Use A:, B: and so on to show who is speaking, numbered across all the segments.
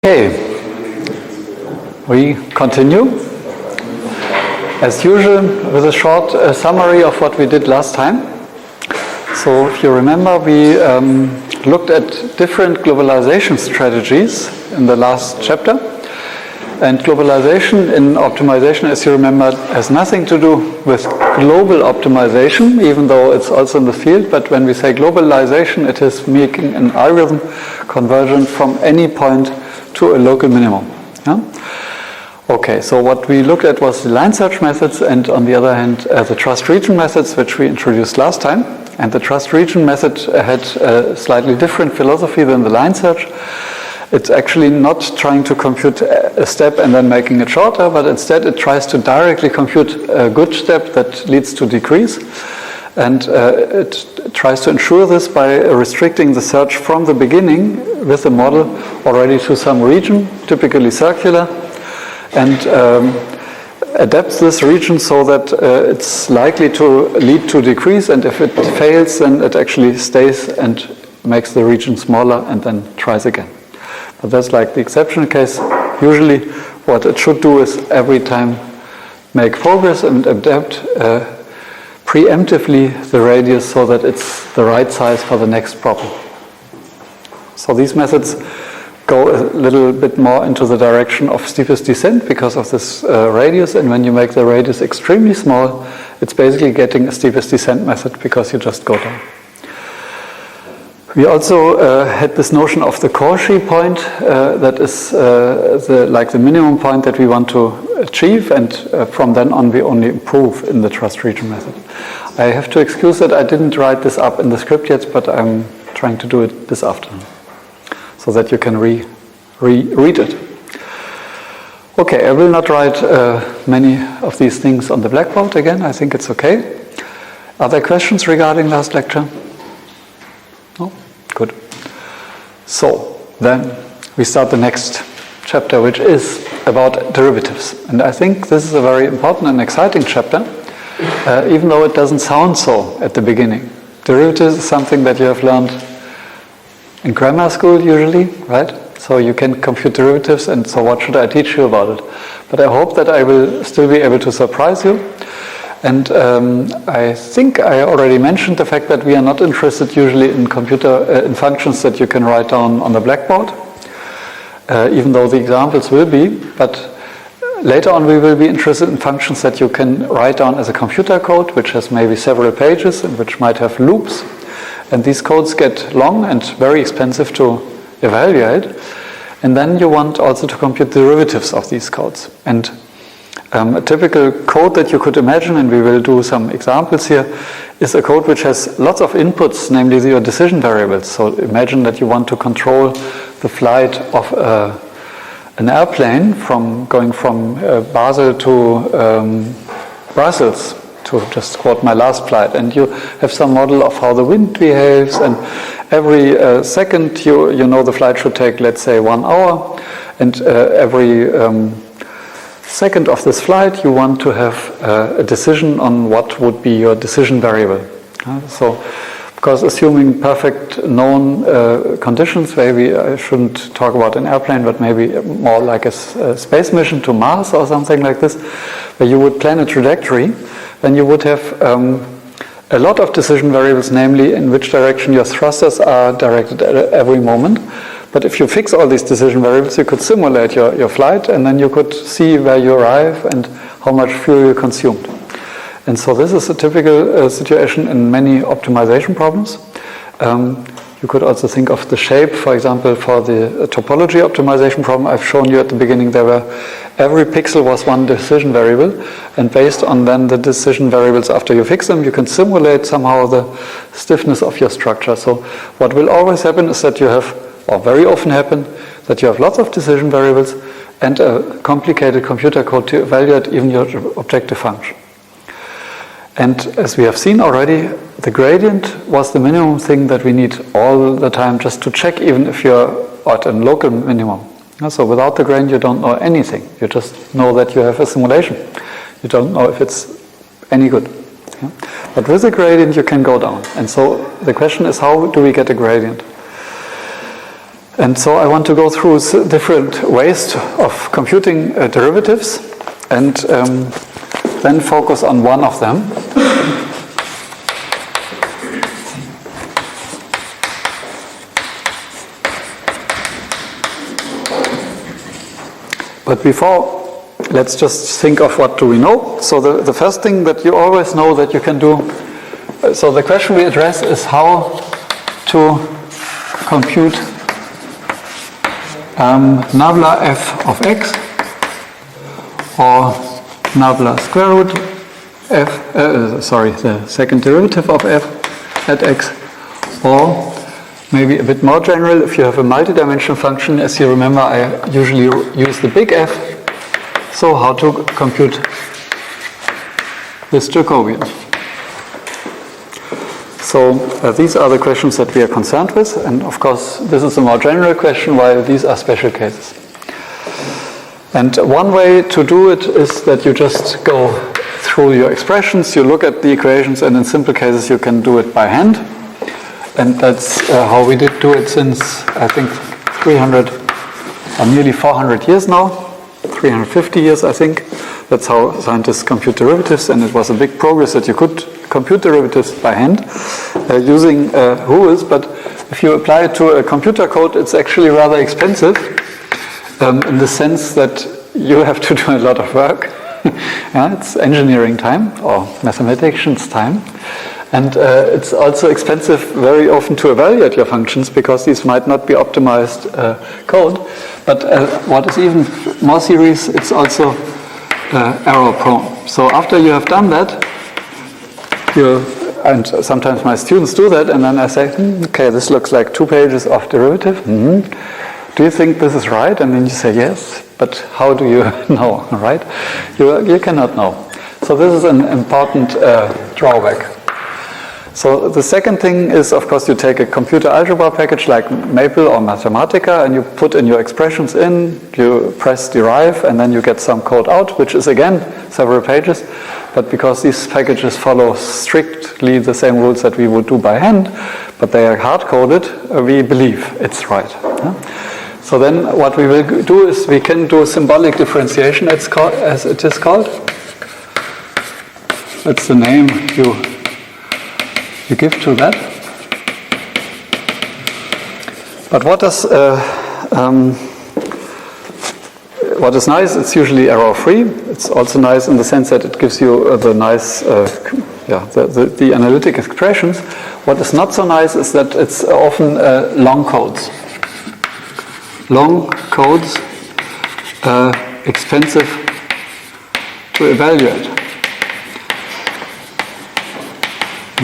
A: Okay, we continue as usual with a short summary of what we did last time. So if you remember, we looked at different globalization strategies in the last chapter, and globalization in optimization, as you remember, has nothing to do with global optimization, even though it's also in the field. But when we say globalization, it is making an algorithm convergent from any point to a local minimum. Yeah? Okay, so what we looked at was the line search methods, and on the other hand, the trust region methods, which we introduced last time. And the trust region method had a slightly different philosophy than the line search. It's actually not trying to compute a step and then making it shorter, but instead it tries to directly compute a good step that leads to decrease. And it tries to ensure this by restricting the search from the beginning with the model already to some region, typically circular, and adapts this region so that it's likely to lead to decrease, and if it fails, then it actually stays and makes the region smaller and then tries again. But that's like the exceptional case. Usually what it should do is every time make progress and adapt preemptively the radius so that it's the right size for the next problem. So these methods go a little bit more into the direction of steepest descent because of this radius, and when you make the radius extremely small, it's basically getting a steepest descent method because you just go down. We also had this notion of the Cauchy point, that is like the minimum point that we want to achieve, and from then on we only improve in the trust region method. I have to excuse that I didn't write this up in the script yet, but I'm trying to do it this afternoon so that you can read it. Okay, I will not write many of these things on the blackboard again. I think it's okay. Are there questions regarding last lecture? No? Good. So, then we start the next chapter, which is about derivatives. And I think this is a very important and exciting chapter, even though it doesn't sound so at the beginning. Derivatives is something that you have learned in grammar school usually, right? So you can compute derivatives, and so what should I teach you about it? But I hope that I will still be able to surprise you. And I think I already mentioned the fact that we are not interested usually in in functions that you can write down on the blackboard, even though the examples will be. But later on we will be interested in functions that you can write down as a computer code, which has maybe several pages and which might have loops. And these codes get long and very expensive to evaluate. And then you want also to compute derivatives of these codes. And a typical code that you could imagine, and we will do some examples here, is a code which has lots of inputs, namely your decision variables. So imagine that you want to control the flight of an airplane going from Basel to Brussels, to just quote my last flight. And you have some model of how the wind behaves, and every second you know the flight should take, let's say, 1 hour, and every second of this flight you want to have a decision on what would be your decision variable. So, of course, assuming perfect known conditions, maybe I shouldn't talk about an airplane, but maybe more like a space mission to Mars or something like this, where you would plan a trajectory, then you would have a lot of decision variables, namely in which direction your thrusters are directed at every moment. But if you fix all these decision variables, you could simulate your flight, and then you could see where you arrive and how much fuel you consumed. And so this is a typical situation in many optimization problems. You could also think of the shape, for example, for the topology optimization problem I've shown you at the beginning. Every pixel was one decision variable, and based on then the decision variables after you fix them, you can simulate somehow the stiffness of your structure. So what will always happen is that you have, or very often happen, that you have lots of decision variables and a complicated computer code to evaluate even your objective function. And as we have seen already, the gradient was the minimum thing that we need all the time just to check even if you're at a local minimum. So without the gradient you don't know anything. You just know that you have a simulation. You don't know if it's any good. But with a gradient you can go down. And so the question is, how do we get a gradient? And so I want to go through different ways of computing derivatives and then focus on one of them. But before, let's just think of what do we know. So the first thing that you always know that you can do, so the question we address is how to compute nabla f of x, or nabla square root f, the second derivative of f at x, or maybe a bit more general, if you have a multidimensional function, as you remember, I usually use the big F. So how to compute this Jacobian. So these are the questions that we are concerned with, and of course this is a more general question, while these are special cases. And one way to do it is that you just go through your expressions, you look at the equations, and in simple cases you can do it by hand. And that's how we did do it since, I think, 300 or nearly 400 years now, 350 years, I think. That's how scientists compute derivatives, and it was a big progress that you could compute derivatives by hand using rules. But if you apply it to a computer code, it's actually rather expensive in the sense that you have to do a lot of work. Yeah, it's engineering time or mathematicians' time. And it's also expensive very often to evaluate your functions because these might not be optimized code. But what is even more serious, it's also error prone. So after you have done that, and sometimes my students do that, and then I say, okay, this looks like 2 pages of derivative. Mm-hmm. Do you think this is right? And then you say yes, but how do you know, right? You cannot know. So this is an important drawback. So the second thing is, of course, you take a computer algebra package like Maple or Mathematica, and you put in your expressions in, you press derive, and then you get some code out, which is again several pages. But because these packages follow strictly the same rules that we would do by hand, but they are hard-coded, we believe it's right. So then what we will do is we can do symbolic differentiation, as it is called. That's the name you give to that. But what is nice, it's usually error-free. It's also nice in the sense that it gives you the nice, the analytic expressions. What is not so nice is that it's often long codes. Long codes, expensive to evaluate.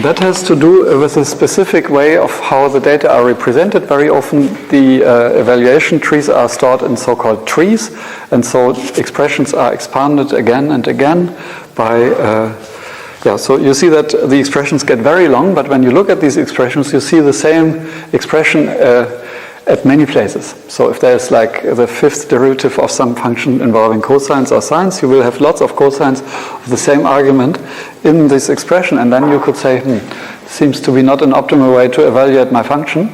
A: That has to do with a specific way of how the data are represented. Very often the evaluation trees are stored in so-called trees, and so expressions are expanded again and again by, so you see that the expressions get very long, but when you look at these expressions, you see the same expression at many places. So if there's like the 5th derivative of some function involving cosines or sines, you will have lots of cosines of the same argument in this expression, and then you could say, seems to be not an optimal way to evaluate my function.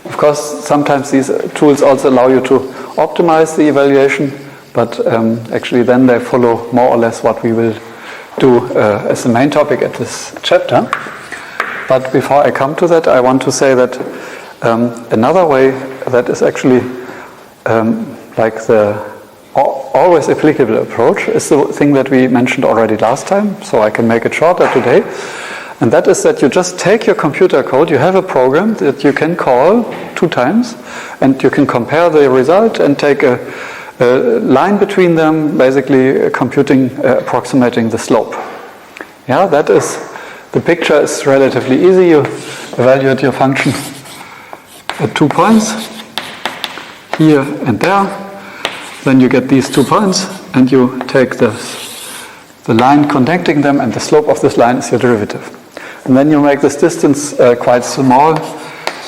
A: Of course, sometimes these tools also allow you to optimize the evaluation, but actually then they follow more or less what we will do as the main topic at this chapter. But before I come to that, I want to say that another way that is actually like the always applicable approach is the thing that we mentioned already last time, so I can make it shorter today. And that is that you just take your computer code, you have a program that you can call 2 times, and you can compare the result and take a line between them, basically approximating the slope. Yeah, that is, the picture is relatively easy. You evaluate your function at 2 points, here and there. Then you get these 2 points, and you take the line connecting them, and the slope of this line is your derivative. And then you make this distance quite small,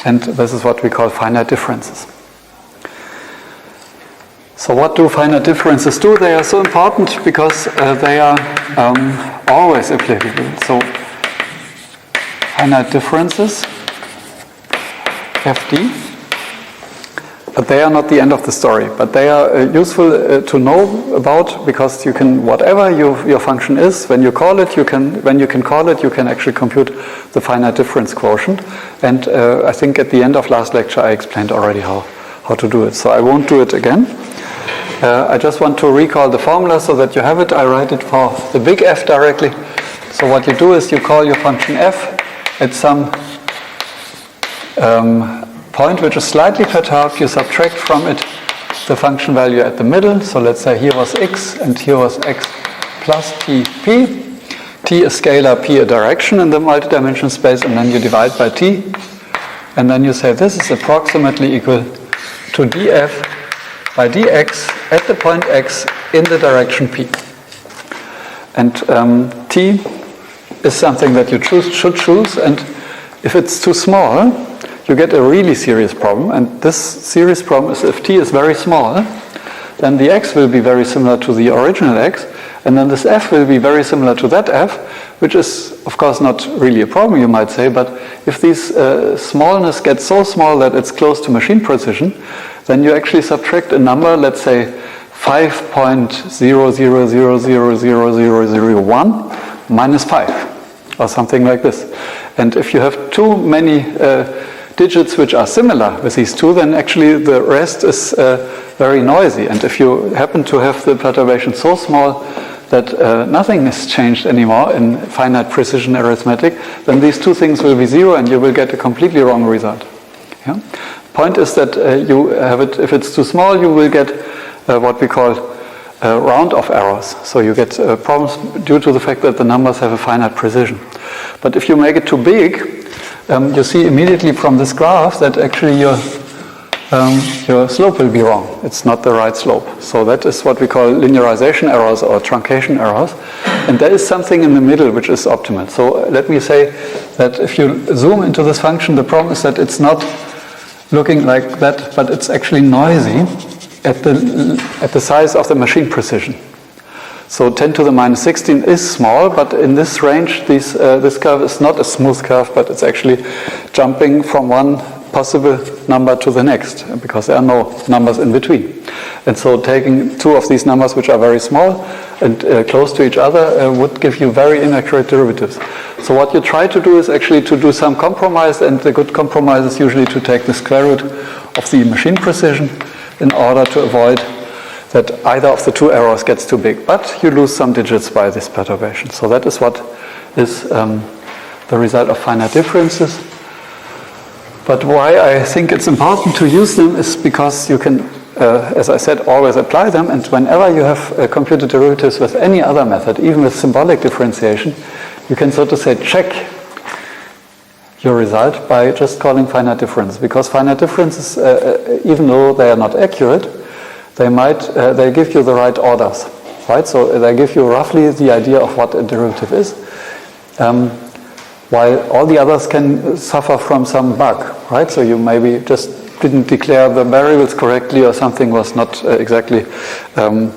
A: and this is what we call finite differences. So what do finite differences do? They are so important because they are always applicable. So finite differences, FD, But they are not the end of the story. But they are useful to know about, because you can, whatever your function is, when you call it, you can actually compute the finite difference quotient. And I think at the end of last lecture I explained already how to do it. So I won't do it again. I just want to recall the formula so that you have it. I write it for the big F directly. So what you do is you call your function f at some point which is slightly perturbed. You subtract from it the function value at the middle. So let's say here was x and here was x plus t p. T a scalar, p a direction in the multidimensional space, and then you divide by t. And then you say this is approximately equal to df by dx at the point x in the direction p. And t is something that you should choose, and if it's too small, you get a really serious problem. And this serious problem is if t is very small, then the x will be very similar to the original x, and then this f will be very similar to that f, which is, of course, not really a problem, you might say, but if these smallness gets so small that it's close to machine precision, then you actually subtract a number, let's say 5.00000001 minus 5, or something like this. And if you have too many digits which are similar with these two, then actually the rest is very noisy. And if you happen to have the perturbation so small that nothing is changed anymore in finite precision arithmetic, then these two things will be zero and you will get a completely wrong result. Yeah? Point is that you have it, if it's too small, you will get what we call round-off errors. So you get problems due to the fact that the numbers have a finite precision. But if you make it too big, you see immediately from this graph that actually your slope will be wrong. It's not the right slope. So that is what we call linearization errors or truncation errors. And there is something in the middle which is optimal. So let me say that if you zoom into this function, the problem is that it's not looking like that, but it's actually noisy at the size of the machine precision. So 10 to the minus 16 is small, but in this range, this curve is not a smooth curve, but it's actually jumping from one possible number to the next, because there are no numbers in between. And so taking two of these numbers, which are very small and close to each other, would give you very inaccurate derivatives. So what you try to do is actually to do some compromise, and the good compromise is usually to take the square root of the machine precision in order to avoid that either of the two errors gets too big. But you lose some digits by this perturbation. So that is what is the result of finite differences. But why I think it's important to use them is because you can, as I said, always apply them. And whenever you have computed derivatives with any other method, even with symbolic differentiation, you can, so to say, check your result by just calling finite difference. Because finite differences, even though they are not accurate, they give you the right orders, right? So they give you roughly the idea of what a derivative is. While all the others can suffer from some bug, right? So you maybe just didn't declare the variables correctly, or something was not exactly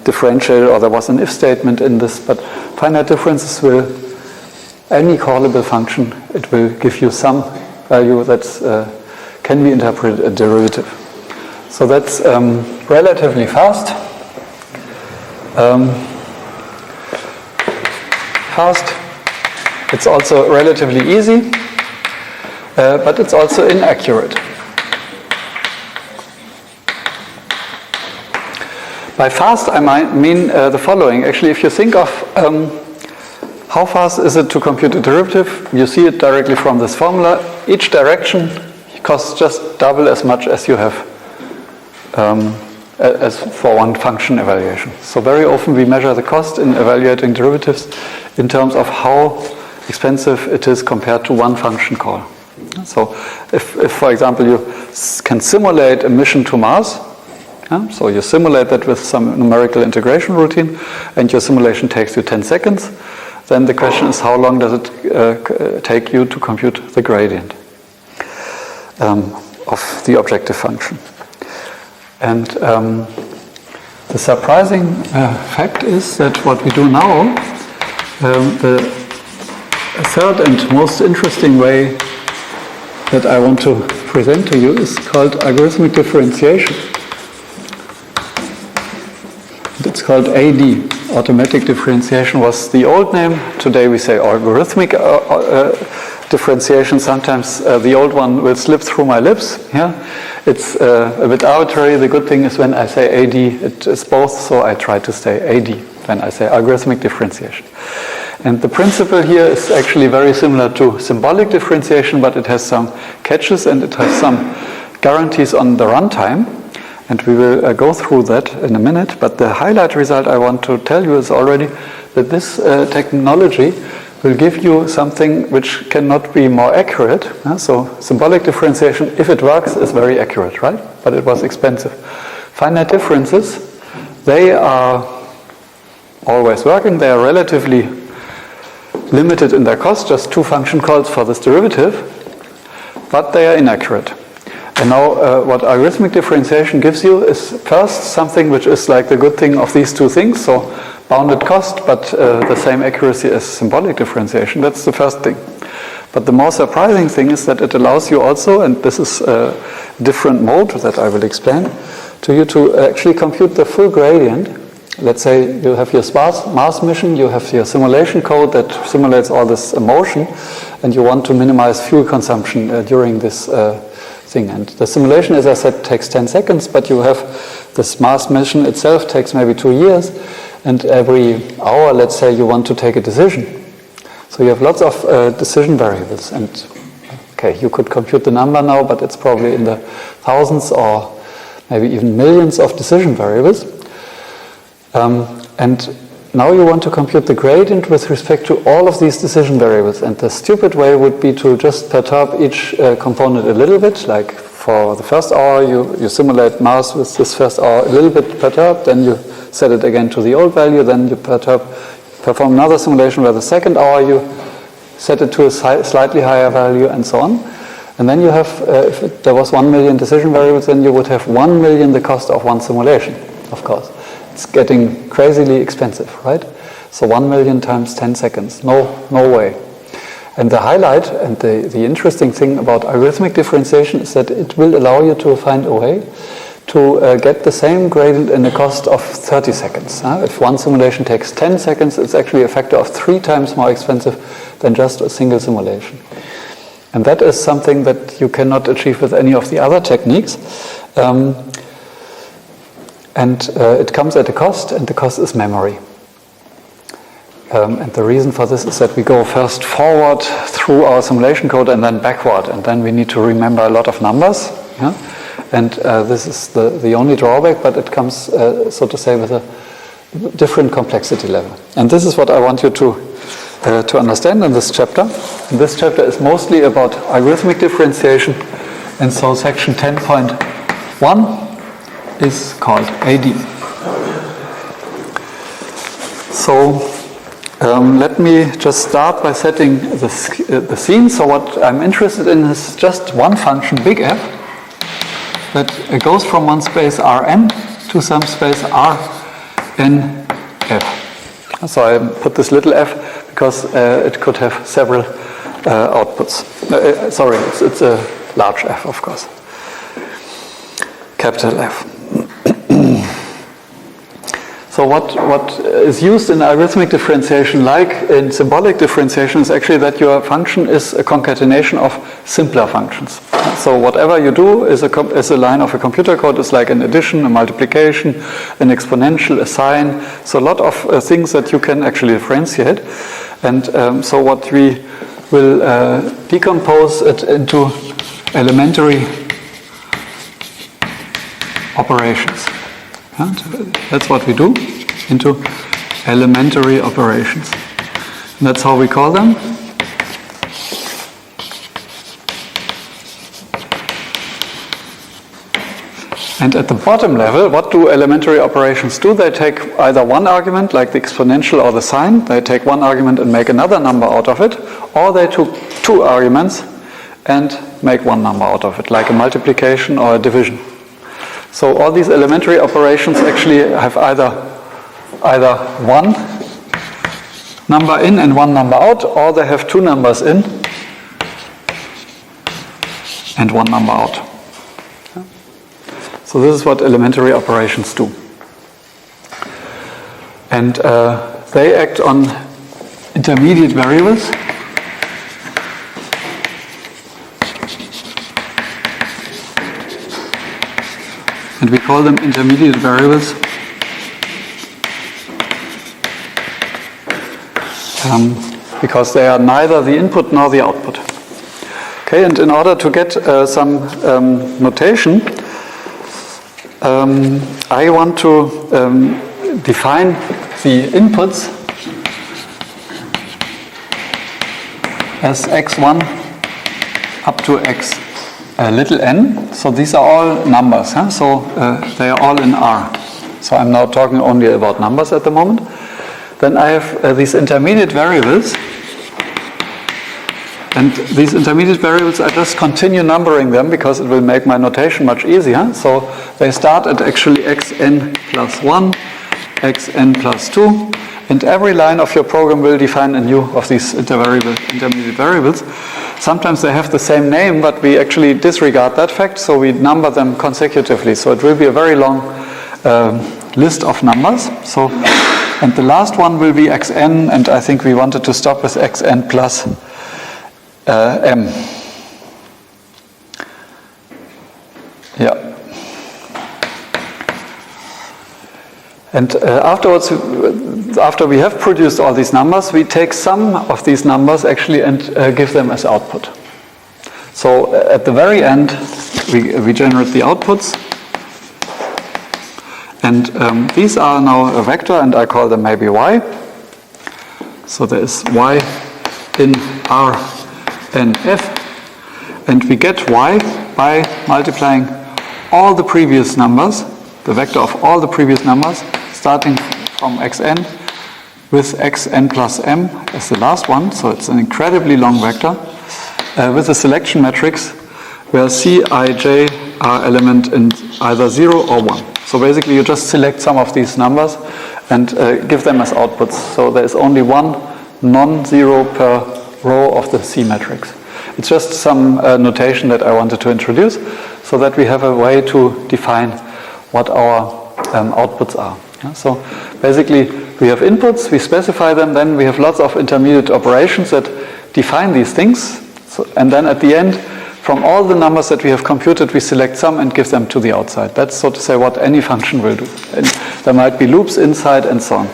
A: differentiated, or there was an if statement in this. But finite differences will, any callable function, it will give you some value that can be interpreted a derivative. So that's relatively fast. It's also relatively easy, but it's also inaccurate. By fast, I mean the following. Actually, if you think of how fast is it to compute a derivative, you see it directly from this formula. Each direction costs just double as much as you have as for one function evaluation. So very often we measure the cost in evaluating derivatives in terms of how expensive it is compared to one function call. So if for example, you can simulate a mission to Mars, so you simulate that with some numerical integration routine, and your simulation takes you 10 seconds, then the question is how long does it take you to compute the gradient of the objective function. And the surprising fact is that what we do now, the third and most interesting way that I want to present to you is called algorithmic differentiation. It's called AD. Automatic differentiation was the old name. Today we say algorithmic differentiation. Sometimes the old one will slip through my lips. Yeah, it's a bit arbitrary. The good thing is when I say AD, it is both, so I try to say AD when I say algorithmic differentiation. And the principle here is actually very similar to symbolic differentiation, but it has some catches and it has some guarantees on the runtime. And we will go through that in a minute. But the highlight result I want to tell you is already that this technology will give you something which cannot be more accurate. So symbolic differentiation, if it works, is very accurate, right? But it was expensive. Finite differences, they are always working. They are relatively limited in their cost, just 2 function calls for this derivative, but they are inaccurate. And now what algorithmic differentiation gives you is first something which is like the good thing of these 2 things, so bounded cost, but the same accuracy as symbolic differentiation. That's the first thing. But the more surprising thing is that it allows you also, and this is a different mode that I will explain to you, to actually compute the full gradient. Let's say you have your Mars mission, you have your simulation code that simulates all this motion, and you want to minimize fuel consumption during this thing. And the simulation, as I said, takes 10 seconds, but you have this Mars mission itself takes maybe 2 years, and every hour, let's say, you want to take a decision. So you have lots of decision variables, and okay, you could compute the number now, but it's probably in the thousands or maybe even millions of decision variables. And now you want to compute the gradient with respect to all of these decision variables. And the stupid way would be to just perturb each component a little bit. Like for the first hour, you simulate Mars with this first hour a little bit perturbed. Then you set it again to the old value. Then you perform another simulation where the second hour you set it to a slightly higher value and so on. And then you have, if there was 1 million decision variables, then you would have 1 million the cost of one simulation, of course. It's getting crazily expensive, right? So 1 million times 10 seconds. No way. And the highlight and the interesting thing about algorithmic differentiation is that it will allow you to find a way to get the same gradient in a cost of 30 seconds. If one simulation takes 10 seconds, it's actually a factor of 3 times more expensive than just a single simulation. And that is something that you cannot achieve with any of the other techniques. And it comes at a cost, and the cost is memory. And the reason for this is that we go first forward through our simulation code and then backward, and then we need to remember a lot of numbers. Yeah? And this is the only drawback, but it comes, so to say, with a different complexity level. And this is what I want you to understand in this chapter. And this chapter is mostly about algorithmic differentiation, and so section 10.1 is called AD. So let me just start by setting the scene. So what I'm interested in is just one function, big F, that goes from one space Rn to some space Rnf. So I put this little f because it could have several outputs. Sorry, it's a large F, of course. Capital F. So what is used in algorithmic differentiation, like in symbolic differentiation, is actually that your function is a concatenation of simpler functions. So whatever you do is a line of a computer code. It's like an addition, a multiplication, an exponential, a sine. So a lot of things that you can actually differentiate. And so what we will decompose it into elementary operations. And that's what we do, into elementary operations. And that's how we call them. And at the bottom level, what do elementary operations do? They take either one argument, like the exponential or the sine. They take one argument and make another number out of it. Or they took 2 arguments and make one number out of it, like a multiplication or a division. So all these elementary operations actually have either one number in and one number out, or they have 2 numbers in and one number out. So this is what elementary operations do. And they act on intermediate variables. And we call them intermediate variables because they are neither the input nor the output. Okay, and in order to get some notation, I want to define the inputs as x1 up to x little n. So these are all numbers, huh? So they are all in R. So I'm now talking only about numbers at the moment. Then I have these intermediate variables. And these intermediate variables, I just continue numbering them because it will make my notation much easier. So they start at actually xn plus 1, xn plus 2, and every line of your program will define a new of these intermediate variables. Sometimes they have the same name, but we actually disregard that fact, so we number them consecutively. So it will be a very long list of numbers. So, and the last one will be xn, and I think we wanted to stop with xn plus m. Yeah. And afterwards, after we have produced all these numbers, we take some of these numbers actually and give them as output. So at the very end, we generate the outputs. And these are now a vector, and I call them maybe y. So there is y in R and F. And we get y by multiplying all the previous numbers, the vector of all the previous numbers, starting from xn with xn plus m as the last one. So it's an incredibly long vector with a selection matrix where c, I, j are element in either 0 or 1. So basically you just select some of these numbers and give them as outputs. So there is only one non-zero per row of the C matrix. It's just some notation that I wanted to introduce so that we have a way to define what our outputs are. Yeah? So basically we have inputs, we specify them, then we have lots of intermediate operations that define these things. So, and then at the end, from all the numbers that we have computed, we select some and give them to the outside. That's, so to say, what any function will do. And there might be loops inside and so on.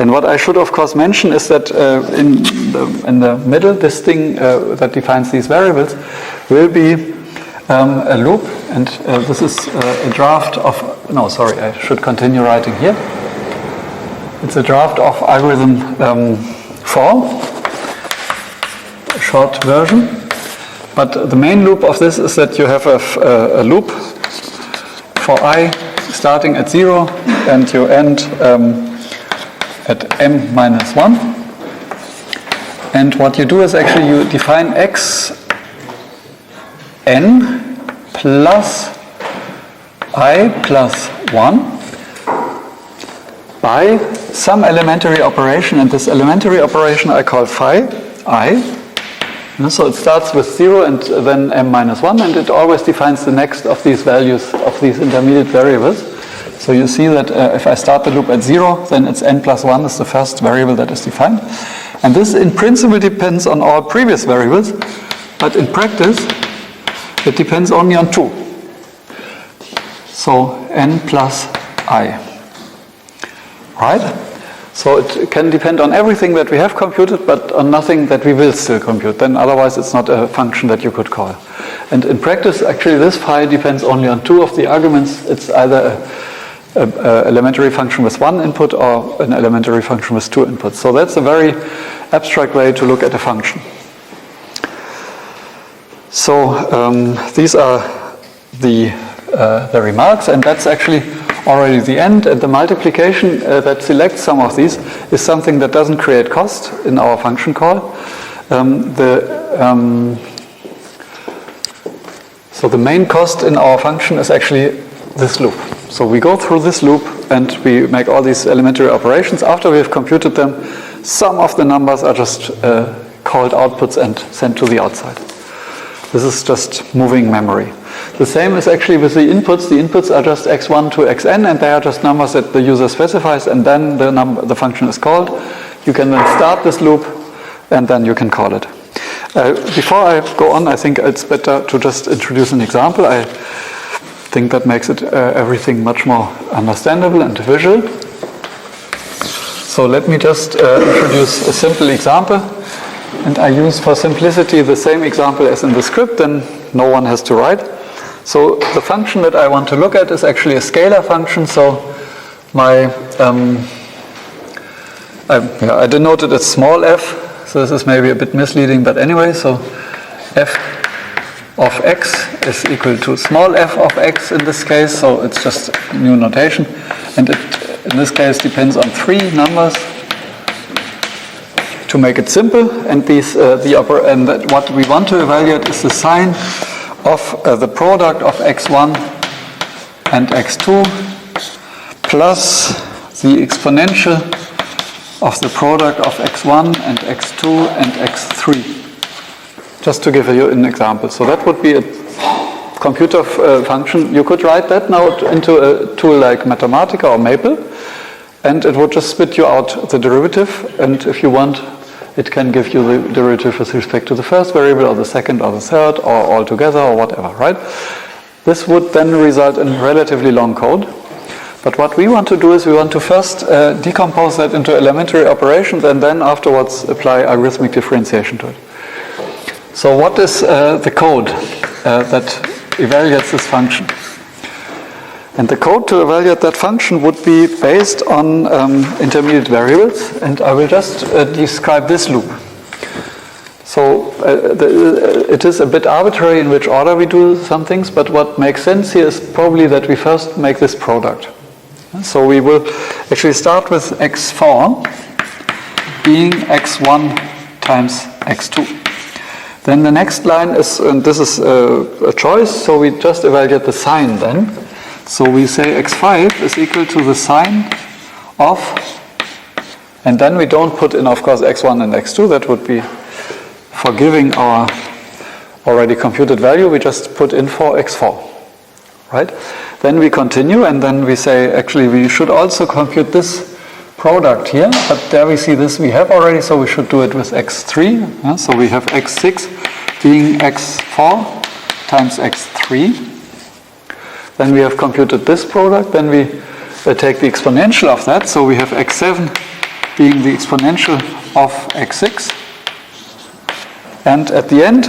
A: And what I should, of course, mention is that in the middle, this thing that defines these variables will be a loop. And this is a draft of, no, sorry, I should continue writing here. It's a draft of algorithm 4, a short version. But the main loop of this is that you have a loop for I starting at 0 and you end at m minus 1. And what you do is actually you define x n plus I plus 1 by some elementary operation, and this elementary operation I call phi I. So it starts with 0 and then m minus 1, and it always defines the next of these values of these intermediate variables. So you see that if I start the loop at 0, then it's n plus 1 is the first variable that is defined. And this in principle depends on all previous variables, but in practice it depends only on 2. So n plus I. Right? So it can depend on everything that we have computed, but on nothing that we will still compute. Then otherwise it's not a function that you could call. And in practice, actually this phi depends only on 2 of the arguments. It's either an elementary function with 1 input or an elementary function with 2 inputs. So that's a very abstract way to look at a function. So these are the remarks, and that's actually already the end. And the multiplication that selects some of these is something that doesn't create cost in our function call. So the main cost in our function is actually this loop. So we go through this loop and we make all these elementary operations. After we have computed them, some of the numbers are just called outputs and sent to the outside. This is just moving memory. The same is actually with the inputs. The inputs are just x1 to xn, and they are just numbers that the user specifies, and then the function is called. You can then start this loop, and then you can call it. Before I go on, I think it's better to just introduce an example. I think that makes it everything much more understandable and visual. So let me just introduce a simple example. And I use for simplicity the same example as in the script, then no one has to write. So the function that I want to look at is actually a scalar function. So my I denoted it small f. So this is maybe a bit misleading, but anyway, so f of x is equal to small f of x in this case. So it's just new notation, and it in this case depends on 3 numbers. To make it simple, and what we want to evaluate is the sign of the product of x1 and x2 plus the exponential of the product of x1 and x2 and x3. Just to give you an example. So that would be a computer function. You could write that now into a tool like Mathematica or Maple, and it would just spit you out the derivative, and if you want, it can give you the derivative with respect to the first variable or the second or the third or all together or whatever, right? This would then result in relatively long code. But what we want to do is we want to first decompose that into elementary operations and then afterwards apply algorithmic differentiation to it. So what is the code that evaluates this function? And the code to evaluate that function would be based on intermediate variables, and I will just describe this loop. So it is a bit arbitrary in which order we do some things, but what makes sense here is probably that we first make this product. So we will actually start with x4 being x1 times x2. Then the next line is, and this is a choice, so we just evaluate the sign then. So we say x5 is equal to the sign of, and then we don't put in, of course, x1 and x2. That would be forgiving our already computed value. We just put in for x4, right? Then we continue, and then we say, actually, we should also compute this product here. But there we see this we have already, so we should do it with x3. Yeah? So we have x6 being x4 times x3. Then we have computed this product. Then we take the exponential of that. So we have x7 being the exponential of x6. And at the end,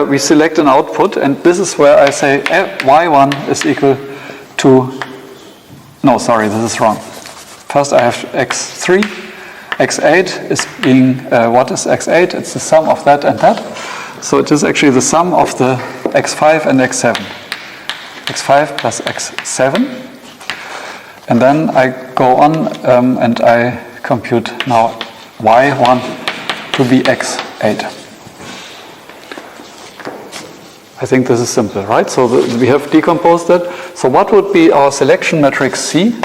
A: we select an output. And this is where I say y1 is equal to... No, sorry, this is wrong. First I have x3. x8 is being... what is x8? It's the sum of that and that. So it is actually the sum of the x5 and x7. x5 plus x7, and then I go on and I compute now y1 to be x8. I think this is simple, right? So we have decomposed that. So what would be our selection matrix C?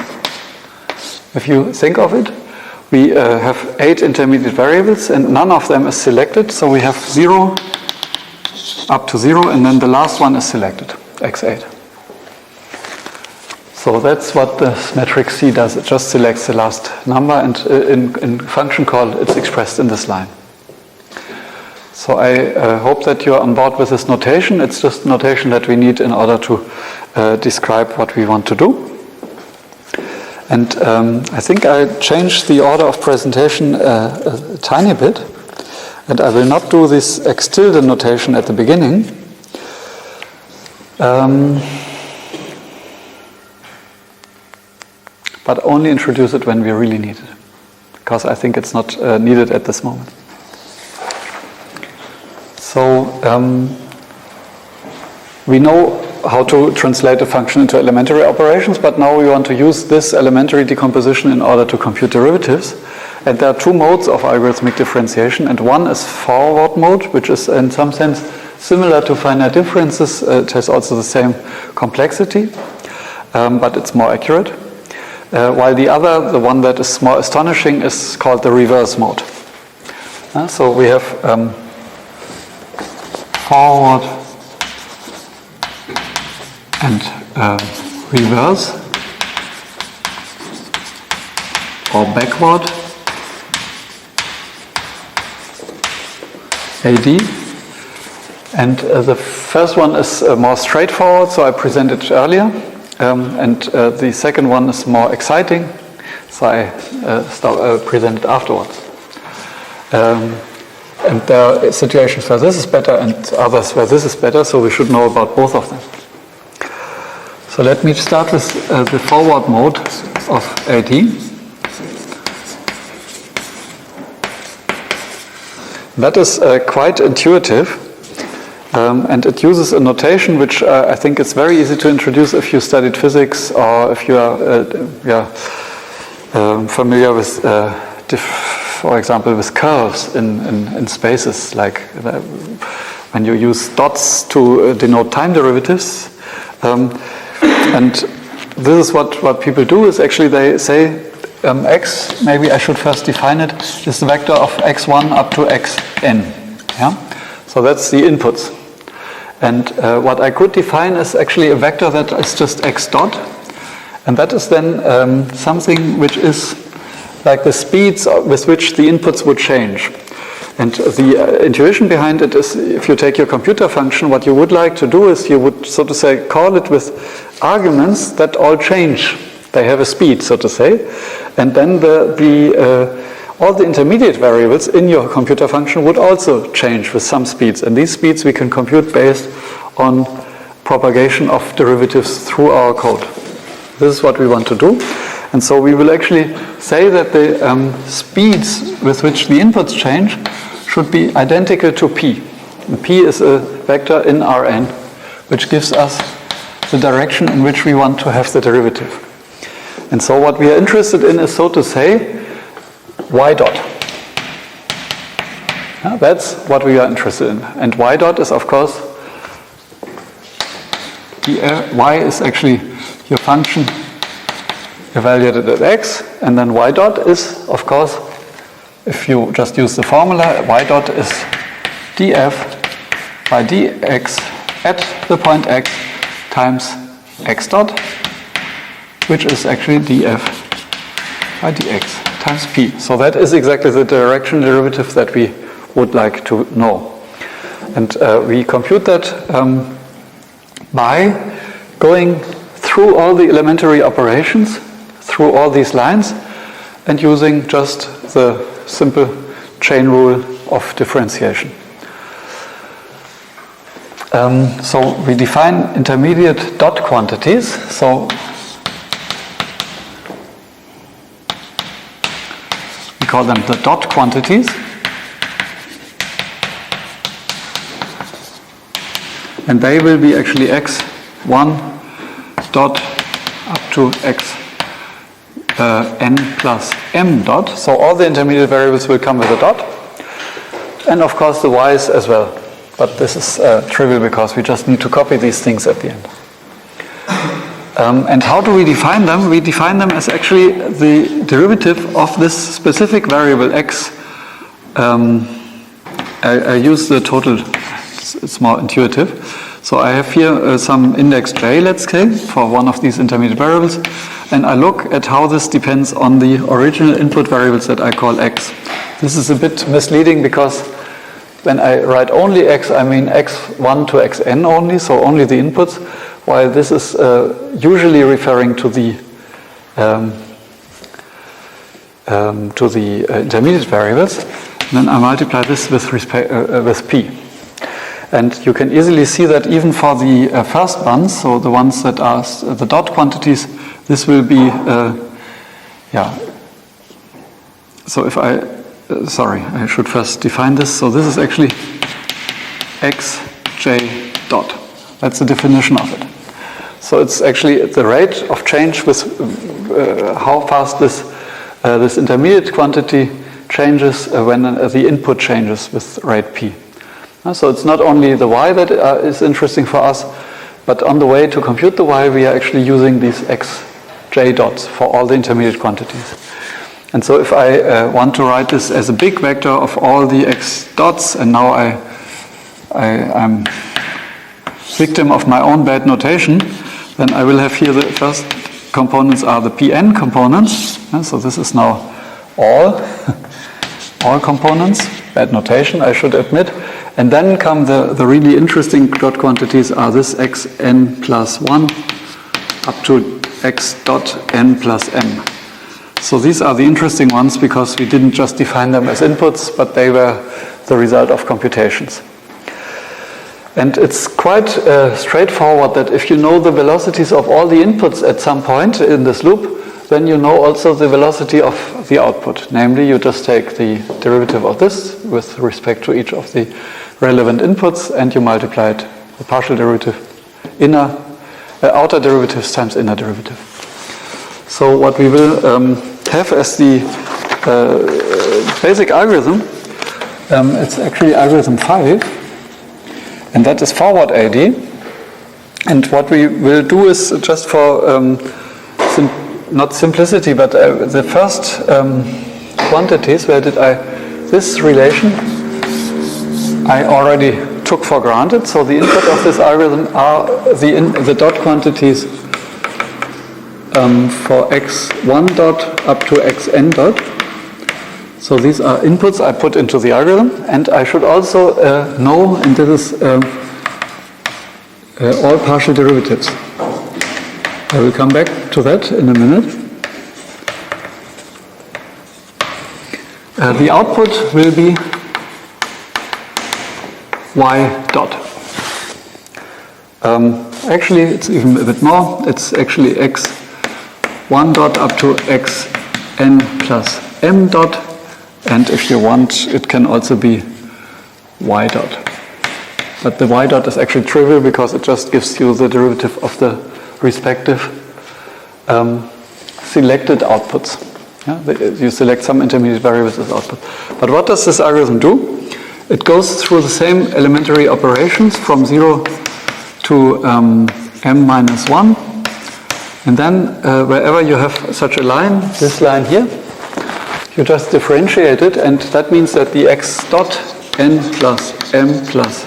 A: If you think of it, we have 8 intermediate variables and none of them is selected. So we have 0 up to 0, and then the last one is selected, x8. So that's what the matrix C does. It just selects the last number, and in function call, it's expressed in this line. So I hope that you're on board with this notation. It's just notation that we need in order to describe what we want to do. And I think I changed the order of presentation a tiny bit. And I will not do this x tilde notation at the beginning. But only introduce it when we really need it, because I think it's not needed at this moment. So we know how to translate a function into elementary operations, but now we want to use this elementary decomposition in order to compute derivatives. And there are 2 modes of algorithmic differentiation, and one is forward mode, which is in some sense similar to finite differences. It has also the same complexity, but it's more accurate. While the other, the one that is more astonishing, is called the reverse mode. So we have forward and reverse or backward AD. And the first one is more straightforward, so I presented it earlier. And the second one is more exciting, so I present it afterwards. And there are situations where this is better and others where this is better, so we should know about both of them. So let me start with the forward mode of AD. That is quite intuitive, and it uses a notation which I think it's very easy to introduce if you studied physics or if you are familiar with for example, with curves in spaces, like when you use dots to denote time derivatives. And this is what people do, is actually they say x, maybe I should first define it, is the vector of x1 up to xn. Yeah? So that's the inputs. And what I could define is actually a vector that is just x dot. And that is then something which is like the speeds with which the inputs would change. And the intuition behind it is, if you take your computer function, what you would like to do is you would, so to say, call it with arguments that all change. They have a speed, so to say. And then all the intermediate variables in your computer function would also change with some speeds. And these speeds we can compute based on propagation of derivatives through our code. This is what we want to do. And so we will actually say that the speeds with which the inputs change should be identical to p. And p is a vector in Rn, which gives us the direction in which we want to have the derivative. And so what we are interested in is, so to say, y dot. That's what we are interested in. And y dot is, of course, y is actually your function evaluated at x, and then y dot is, of course, if you just use the formula, y dot is df by dx at the point x times x dot, which is actually df by dx times p. So that is exactly the direction derivative that we would like to know. And we compute that by going through all the elementary operations, through all these lines, and using just the simple chain rule of differentiation. So we define intermediate dot quantities. So we call them the dot quantities. And they will be actually x1 dot up to x n plus m dot. So all the intermediate variables will come with a dot. And of course the y's as well. But this is trivial because we just need to copy these things at the end. And how do we define them? We define them as actually the derivative of this specific variable x. I use the total, it's more intuitive. So I have here some index j, let's say, for one of these intermediate variables, and I look at how this depends on the original input variables that I call x. This is a bit misleading because when I write only x, I mean x1 to xn only, so only the inputs, while this is usually referring to the intermediate variables. And then I multiply this with p. And you can easily see that even for the first ones, so the ones that are the dot quantities, this will be, So if I should first define this. So this is actually xj dot. That's the definition of it. So it's actually the rate of change with how fast this intermediate quantity changes when the input changes with rate p. So it's not only the y that is interesting for us, but on the way to compute the y, we are actually using these xj dots for all the intermediate quantities. And so if I want to write this as a big vector of all the x dots, and now I'm victim of my own bad notation, then I will have here the first components are the Pn components. So this is now all components. Bad notation, I should admit. And then come the really interesting dot quantities are this xn plus 1 up to x dot n plus m. So these are the interesting ones because we didn't just define them as inputs, but they were the result of computations. And it's quite straightforward that if you know the velocities of all the inputs at some point in this loop, then you know also the velocity of the output. Namely, you just take the derivative of this with respect to each of the relevant inputs, and you multiply it, the partial derivative, outer derivatives times inner derivative. So what we will have as the basic algorithm, it's actually algorithm 5, and that is forward AD. And what we will do is just for not simplicity, but the first quantities, where did this relation I already took for granted. So the input of this algorithm are the dot quantities for x1 dot up to xn dot. So these are inputs I put into the algorithm, and I should also know, and this is all partial derivatives. I will come back to that in a minute. The output will be y dot. Actually, it's even a bit more. It's actually x1 dot up to xn plus m dot. And if you want, it can also be y dot. But the y dot is actually trivial because it just gives you the derivative of the respective selected outputs. Yeah? You select some intermediate variables as output. But what does this algorithm do? It goes through the same elementary operations from 0 to m minus 1. And then wherever you have such a line, this line here, you just differentiate it, and that means that the x dot n plus m plus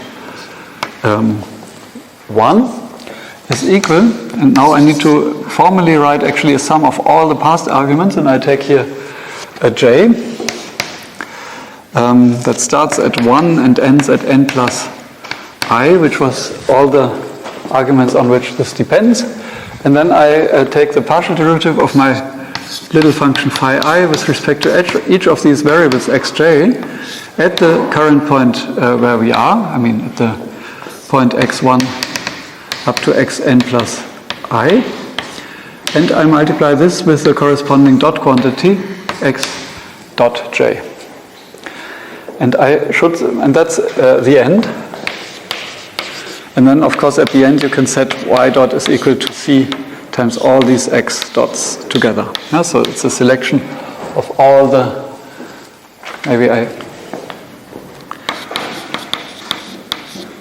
A: 1 is equal, and now I need to formally write actually a sum of all the past arguments, and I take here a j that starts at 1 and ends at n plus I, which was all the arguments on which this depends. And then I take the partial derivative of my little function phi I with respect to each of these variables xj at the current point where we are, I mean at the point x1 up to xn plus I, and I multiply this with the corresponding dot quantity x dot j. And that's the end. And then of course at the end you can set y dot is equal to c times all these x dots together. Yeah, so it's a selection of all the,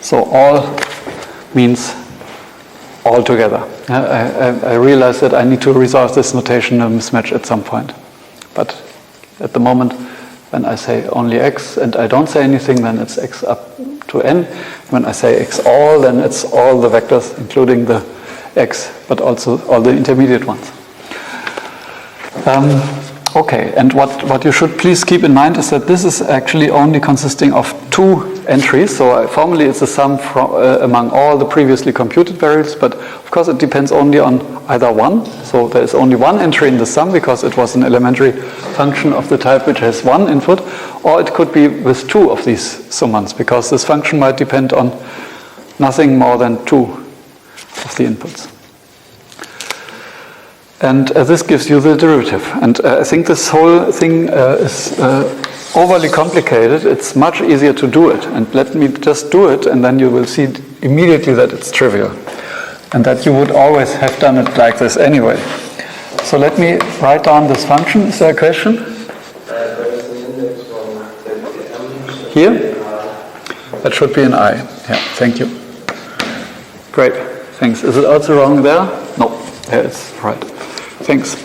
A: so all means all together. I realize that I need to resolve this notational mismatch at some point. But at the moment, when I say only x and I don't say anything, then it's x up to n. When I say x all, then it's all the vectors, including the x, but also all the intermediate ones. Okay, and what you should please keep in mind is that this is actually only consisting of 2 entries. So formally it's a sum among all the previously computed variables, but of course it depends only on either one. So there is only one entry in the sum because it was an elementary function of the type which has one input, or it could be with 2 of these summands because this function might depend on nothing more than 2 of the inputs. And this gives you the derivative. And I think this whole thing is overly complicated. It's much easier to do it. And let me just do it, and then you will see immediately that it's trivial. And that you would always have done it like this anyway. So let me write down this function. Is there a question? Here? That should be an I. Yeah, thank you. Great, thanks. Is it also wrong there? No, there it's right. Thanks.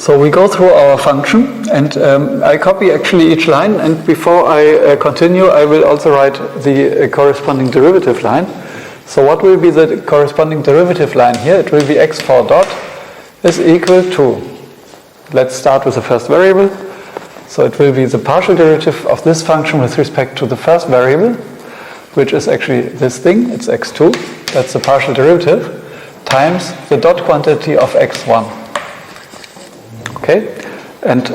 A: So we go through our function, and I copy actually each line, and before I continue, I will also write the corresponding derivative line. So what will be the corresponding derivative line here? It will be x4 dot is equal to, let's start with the first variable. So it will be the partial derivative of this function with respect to the first variable, which is actually this thing, it's x2, that's the partial derivative, times the dot quantity of x1. Okay? And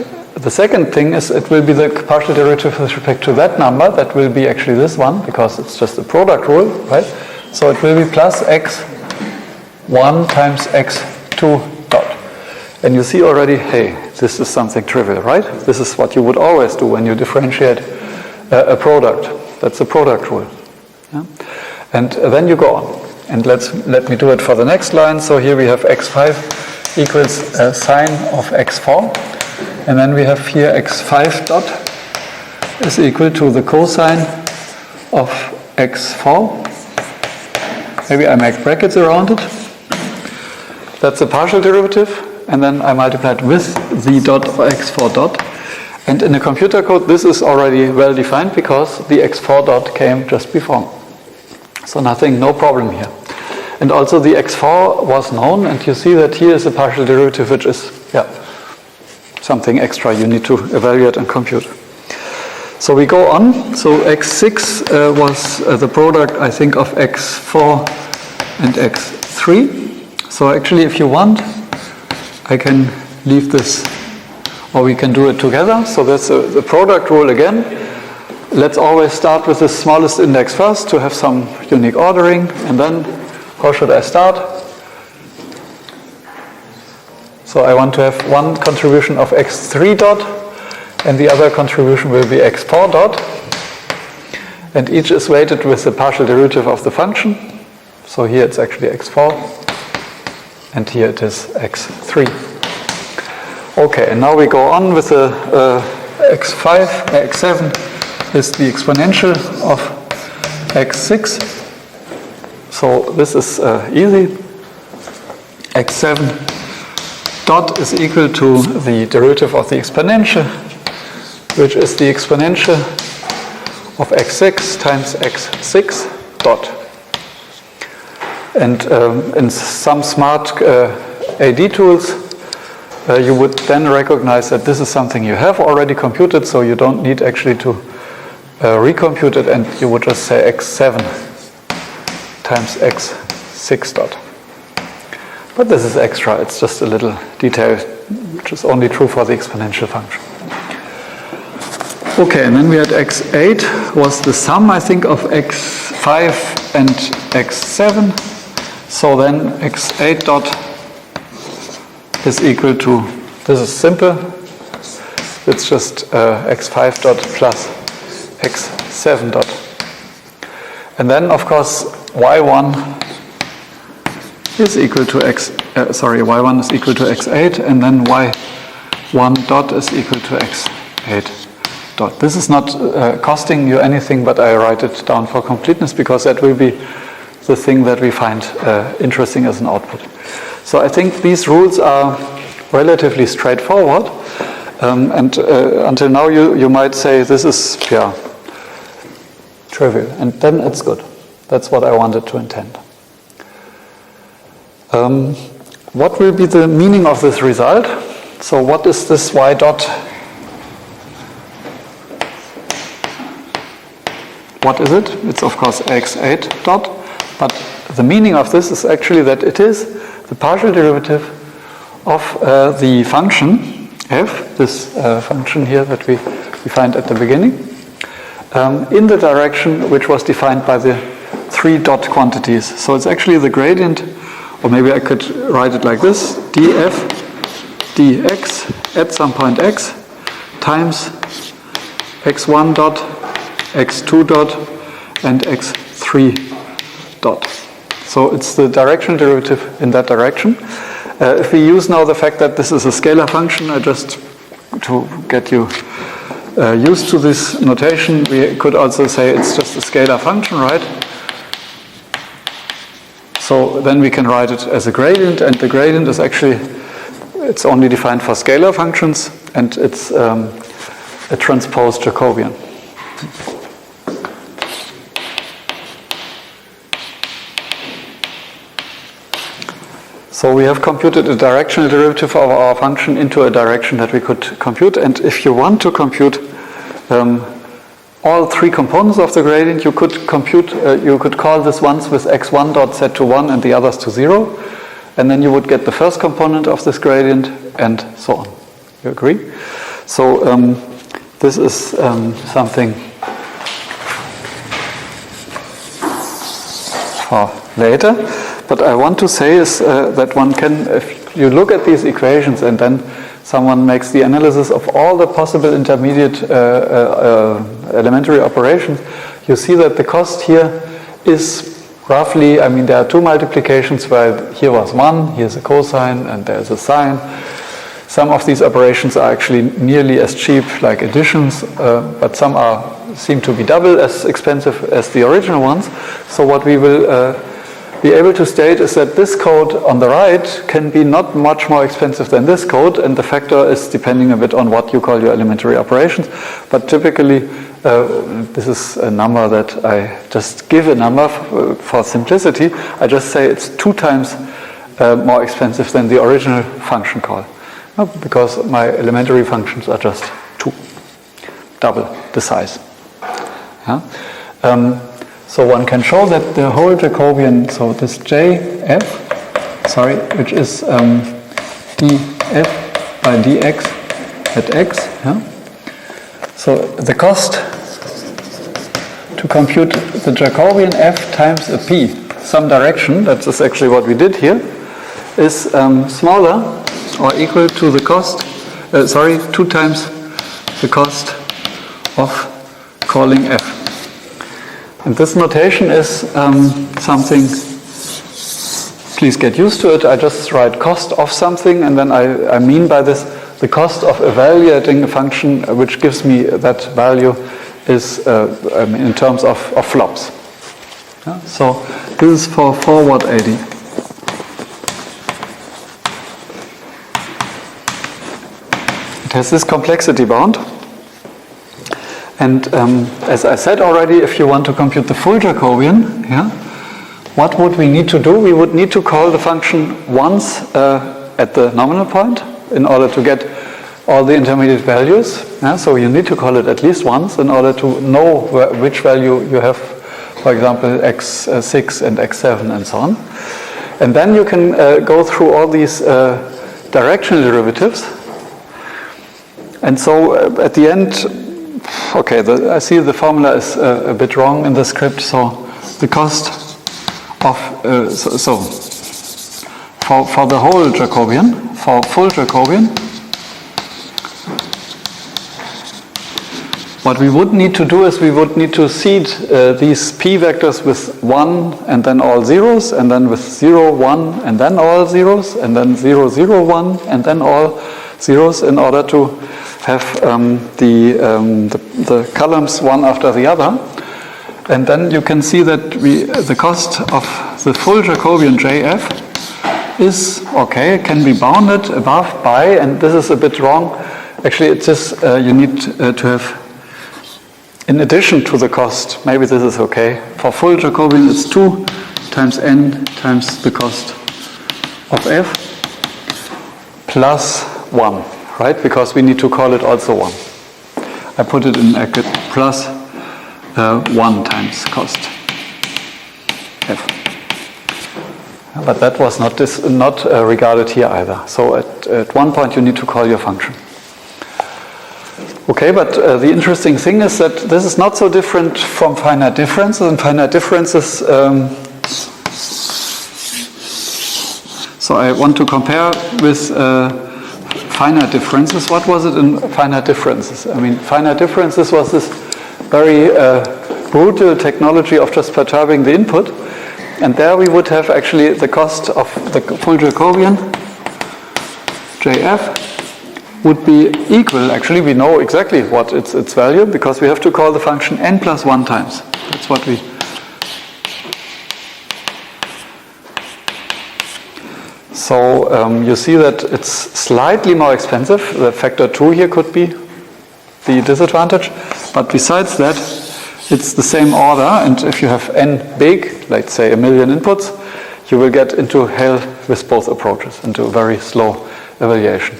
A: the second thing is it will be the partial derivative with respect to that number, that will be actually this one, because it's just a product rule, right? So it will be plus x1 times x2 dot. And you see already, hey, this is something trivial, right? This is what you would always do when you differentiate a product. That's a product rule. Yeah? And then you go on. And let me do it for the next line. So here we have x5 equals sine of x4. And then we have here x5 dot is equal to the cosine of x4. Maybe I make brackets around it. That's the partial derivative. And then I multiply it with the dot of x4 dot. And in the computer code, this is already well defined because the x4 dot came just before. So no problem here. And also the x4 was known, and you see that here is a partial derivative, which is, something extra you need to evaluate and compute. So we go on. So x6 was the product, I think, of x4 and x3. So actually, if you want, I can leave this, or we can do it together. So that's the product rule again. Let's always start with the smallest index first to have some unique ordering. And then, how should I start? So I want to have one contribution of x3 dot, and the other contribution will be x4 dot. And each is weighted with the partial derivative of the function. So here it's actually x4. And here it is x3. Okay, and now we go on with the x7 is the exponential of x6. So this is easy. x7 dot is equal to the derivative of the exponential, which is the exponential of x6 times x6 dot. And in some smart AD tools, you would then recognize that this is something you have already computed, so you don't need actually to recompute it, and you would just say x7 times x6 dot. But this is extra, it's just a little detail which is only true for the exponential function. Okay, and then we had x8 was the sum, I think, of x5 and x7. So then x8 dot is equal to, this is simple, it's just x5 dot plus x7 dot. And then, of course, y1 is equal to y1 is equal to x8, and then y1 dot is equal to x8 dot. This is not costing you anything, but I write it down for completeness because that will be the thing that we find interesting as an output. So I think these rules are relatively straightforward, and until now you might say this is trivial, and then it's good. That's what I wanted to intend. What will be the meaning of this result? So what is this y dot? What is it? It's of course x8 dot. But the meaning of this is actually that it is the partial derivative of the function f, this function here that we defined at the beginning, in the direction which was defined by the three dot quantities. So it's actually the gradient, or maybe I could write it like this, df dx at some point x times x1 dot, x2 dot, and x3 dot. So it's the directional derivative in that direction. If we use now the fact that this is a scalar function, just to get you used to this notation, we could also say it's just a scalar function, right? So then we can write it as a gradient, and the gradient is actually, it's only defined for scalar functions, and it's a transposed Jacobian. So we have computed a directional derivative of our function into a direction that we could compute. And if you want to compute all three components of the gradient, you could compute. You could call this once with x1 dot set to 1 and the others to 0, and then you would get the first component of this gradient, and so on. You agree? So this is something for later. But I want to say is that one can, if you look at these equations and then someone makes the analysis of all the possible intermediate elementary operations, you see that the cost here is roughly, I mean, there are two multiplications where here was 1, here's a cosine, and there's a sine. Some of these operations are actually nearly as cheap, like additions, but some seem to be double as expensive as the original ones. So what we will be able to state is that this code on the right can be not much more expensive than this code, and the factor is depending a bit on what you call your elementary operations. But typically, this is a number that I just give a number for simplicity. I just say it's 2 times more expensive than the original function call, because my elementary functions are just 2, double the size. Yeah? So one can show that the whole Jacobian, so this JF, which is df by dx at x. Yeah? So the cost to compute the Jacobian f times a p, some direction, that is actually what we did here, is smaller or equal to the cost, 2 times the cost of calling f. And this notation is something, please get used to it. I just write cost of something, and then I mean by this the cost of evaluating a function which gives me that value is in terms of flops. Yeah? So this is for forward AD. It has this complexity bound. And as I said already, if you want to compute the full Jacobian, yeah, what would we need to do? We would need to call the function once at the nominal point in order to get all the intermediate values. Yeah? So you need to call it at least once in order to know which value you have, for example, x6 and x7 and so on. And then you can go through all these directional derivatives. And so at the end, okay, I see the formula is a bit wrong in the script. So the cost of, for the whole Jacobian, for full Jacobian, what we would need to do is we would need to seed these p vectors with 1 and then all zeros, and then with 0, 1 and then all zeros, and then 0, 0, 1 and then all zeros in order to have the columns one after the other. And then you can see that the cost of the full Jacobian JF is, okay, it can be bounded above by, and this is a bit wrong. Actually, it's just you need to have, in addition to the cost, maybe this is okay. For full Jacobian, it's 2 times n times the cost of f plus 1. Right, because we need to call it also 1. I put it in bracket plus 1 times cost f. But that was not regarded here either. So at one point you need to call your function. Okay, but the interesting thing is that this is not so different from finite differences. And finite differences, so I want to compare with finite differences. What was it in finite differences? I mean, finite differences was this very brutal technology of just perturbing the input. And there we would have actually the cost of the full Jacobian, JF, would be equal. Actually, we know exactly what its value, because we have to call the function n plus 1 times. That's what we... So you see that it's slightly more expensive. The factor 2 here could be the disadvantage. But besides that, it's the same order. And if you have n big, let's say 1 million inputs, you will get into hell with both approaches, into a very slow evaluation.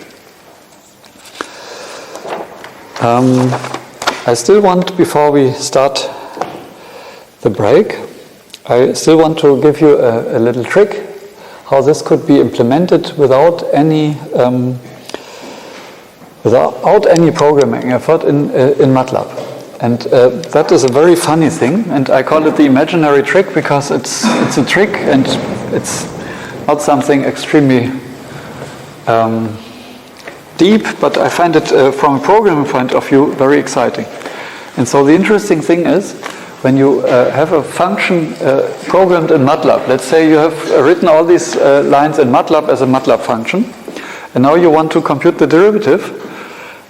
A: I still want, before we start the break, I still want to give you a little trick how this could be implemented without any programming effort in MATLAB. And that is a very funny thing, and I call it the imaginary trick because it's a trick and it's not something extremely deep, but I find it from a programming point of view very exciting. And so the interesting thing is, when you have a function programmed in MATLAB, let's say you have written all these lines in MATLAB as a MATLAB function, and now you want to compute the derivative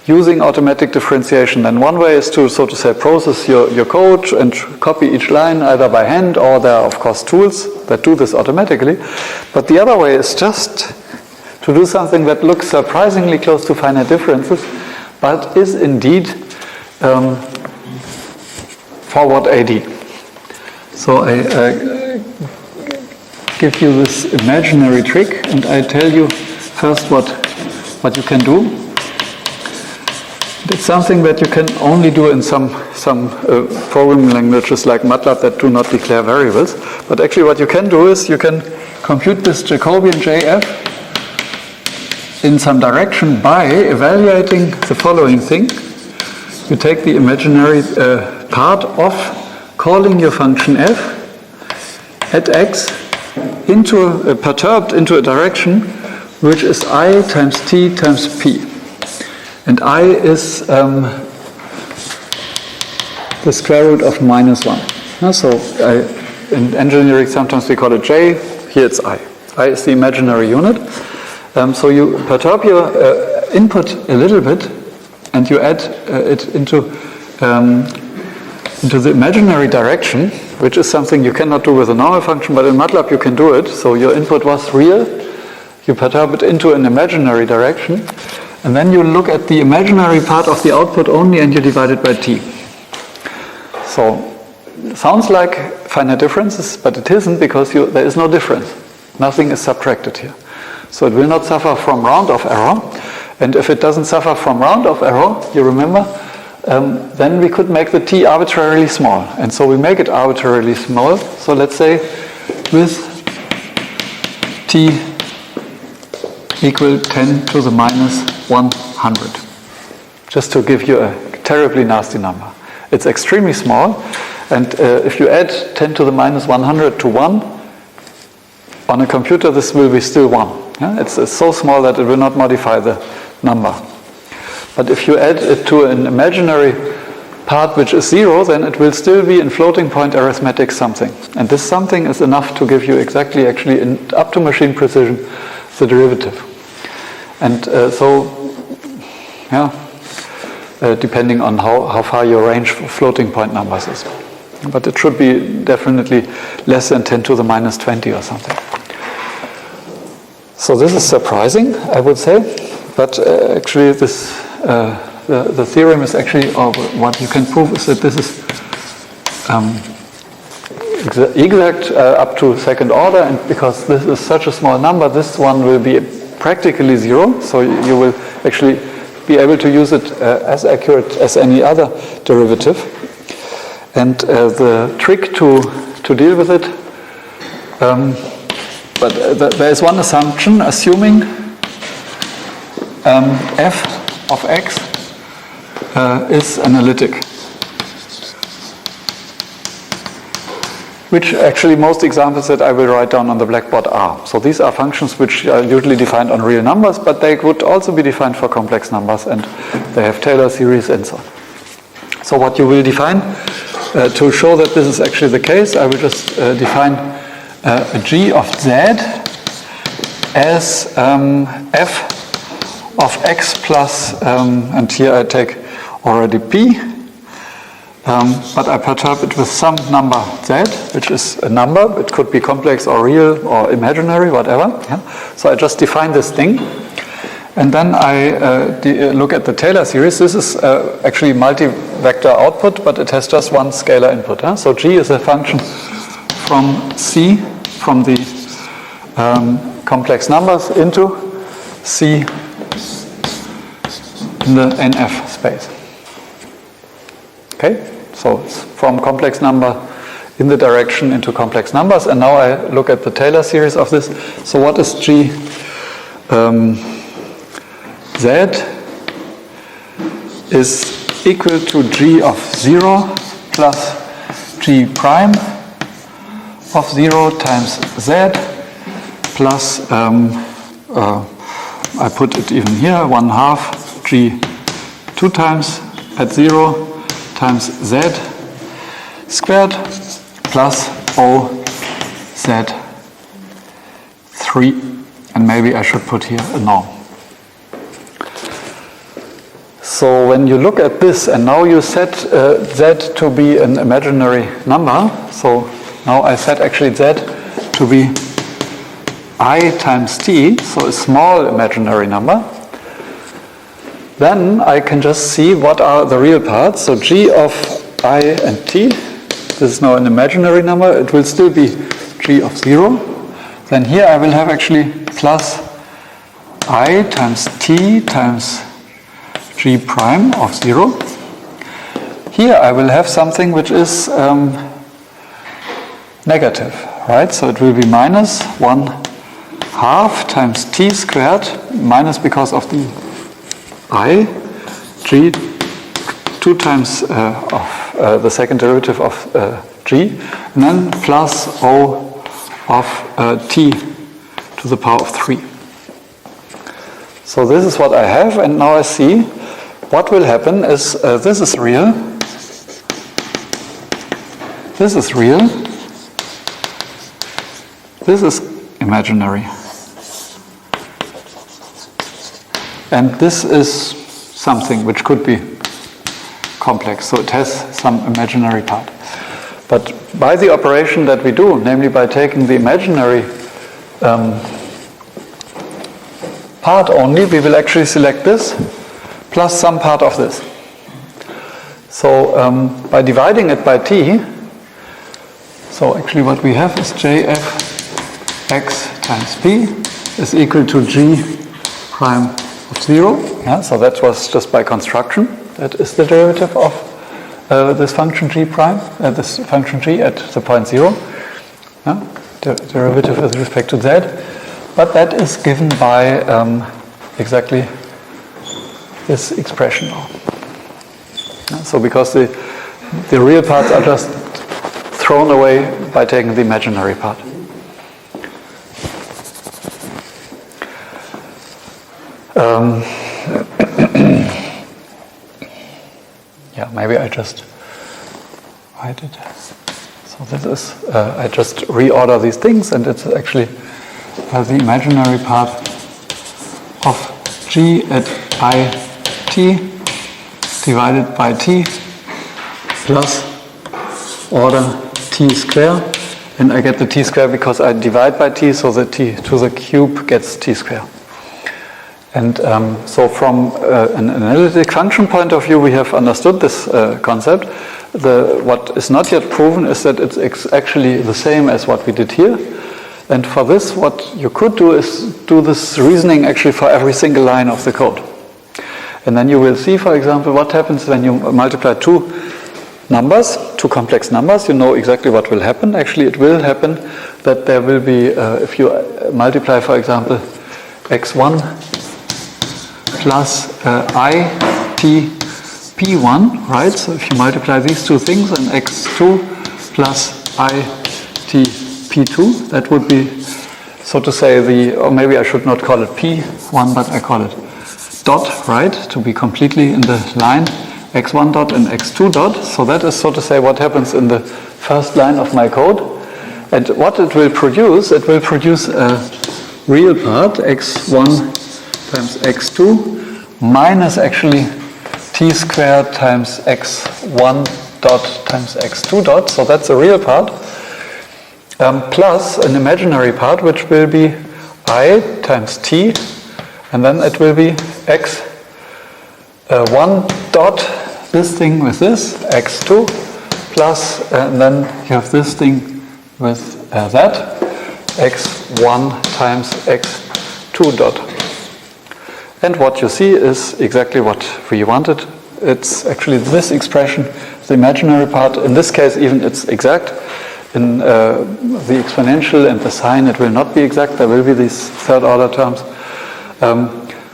A: using automatic differentiation. And one way is to, so to say, process your code and copy each line either by hand, or there are, of course, tools that do this automatically. But the other way is just to do something that looks surprisingly close to finite differences, but is indeed forward AD. So I give you this imaginary trick, and I tell you first what you can do. It's something that you can only do in some programming languages like MATLAB that do not declare variables. But actually what you can do is you can compute this Jacobian JF in some direction by evaluating the following thing. You take the imaginary part of calling your function f at x perturbed into a direction which is I times t times p. And I is the square root of -1. So in engineering sometimes we call it j, here it's I. I is the imaginary unit. So you perturb your input a little bit and you add it into the imaginary direction, which is something you cannot do with a normal function, but in MATLAB you can do it. So your input was real, you perturb it into an imaginary direction, and then you look at the imaginary part of the output only and you divide it by t. So it sounds like finite differences, but it isn't, because there is no difference. Nothing is subtracted here. So it will not suffer from round-off error. And if it doesn't suffer from round-off error, you remember, then we could make the t arbitrarily small. And so we make it arbitrarily small. So let's say with t equal 10 to the minus 100. Just to give you a terribly nasty number. It's extremely small. And if you add 10 to the minus 100 to 1, on a computer this will be still 1. Yeah? It's so small that it will not modify the number. But if you add it to an imaginary part which is 0, then it will still be in floating point arithmetic something. And this something is enough to give you exactly, actually, up to machine precision, the derivative. And depending on how far your range for floating point numbers is. But it should be definitely less than 10 to the minus 20 or something. So this is surprising, I would say, but actually this the theorem is actually, or what you can prove is that this is exact up to second order, and because this is such a small number, this one will be practically 0, so you will actually be able to use it as accurate as any other derivative. And the trick to deal with it, but there is one assumption, assuming f of x is analytic, which actually most examples that I will write down on the blackboard are. So these are functions which are usually defined on real numbers, but they would also be defined for complex numbers, and they have Taylor series and so on. So what you will define, to show that this is actually the case, I will just define a g of z as f of x plus, and here I take already p, but I perturb it with some number z, which is a number. It could be complex or real or imaginary, whatever. Yeah? So I just define this thing. And then I look at the Taylor series. This is actually multi-vector output, but it has just one scalar input. Huh? So g is a function from C, from the complex numbers into C in the NF space. Okay, so it's from complex number in the direction into complex numbers, and now I look at the Taylor series of this. So what is G? Z is equal to G of 0 plus G prime of 0 times Z plus, I put it even here, 1/2 G 2 times at 0 times Z squared plus O Z 3. And maybe I should put here a norm. So when you look at this, and now you set Z to be an imaginary number, so now I set actually Z to be I times T, so a small imaginary number, then I can just see what are the real parts. So G of I and T, this is now an imaginary number, it will still be G of 0. Then here I will have actually plus I times T times G prime of 0. Here I will have something which is negative, right? So it will be minus 1/2 times T squared, minus because of the I, G 2 times of the second derivative of G, and then plus O of T to the power of 3. So this is what I have, and now I see what will happen is this is real, this is real, this is imaginary, and this is something which could be complex, so it has some imaginary part. But by the operation that we do, namely by taking the imaginary part only, we will actually select this plus some part of this. So by dividing it by T, so actually what we have is JF x times P is equal to G prime of 0. Yeah, so that was just by construction. That is the derivative of this function G prime, this function G at the point 0. Yeah, the derivative with respect to Z. But that is given by exactly this expression now. Yeah, so because the real parts are just thrown away by taking the imaginary part. Yeah, maybe I just write it. So this is, I just reorder these things, and it's actually the imaginary part of G at I T divided by T plus order T square, and I get the T square because I divide by T, so the T to the cube gets T square. And so from an analytic function point of view, we have understood this concept. What is not yet proven is that it's actually the same as what we did here. And for this, what you could do is do this reasoning actually for every single line of the code. And then you will see, for example, what happens when you multiply two numbers, two complex numbers. You know exactly what will happen. Actually, it will happen that there will be, if you multiply, for example, x1 plus I t p1, right? So if you multiply these two things, and x2 plus I t p2, that would be, so to say, or maybe I should not call it p1, but I call it dot, right? To be completely in the line, x1 dot and x2 dot. So that is, so to say, what happens in the first line of my code. And what it will produce a real part, x1 times x2, minus actually t squared times x1 dot times x2 dot, so that's a real part, plus an imaginary part, which will be I times t, and then it will be x1 dot, this thing with this, x2, plus, and then you have this thing with that, x1 times x2 dot. And what you see is exactly what we wanted. It's actually this expression, the imaginary part. In this case, even it's exact. In the exponential and the sign, it will not be exact. There will be these third order terms.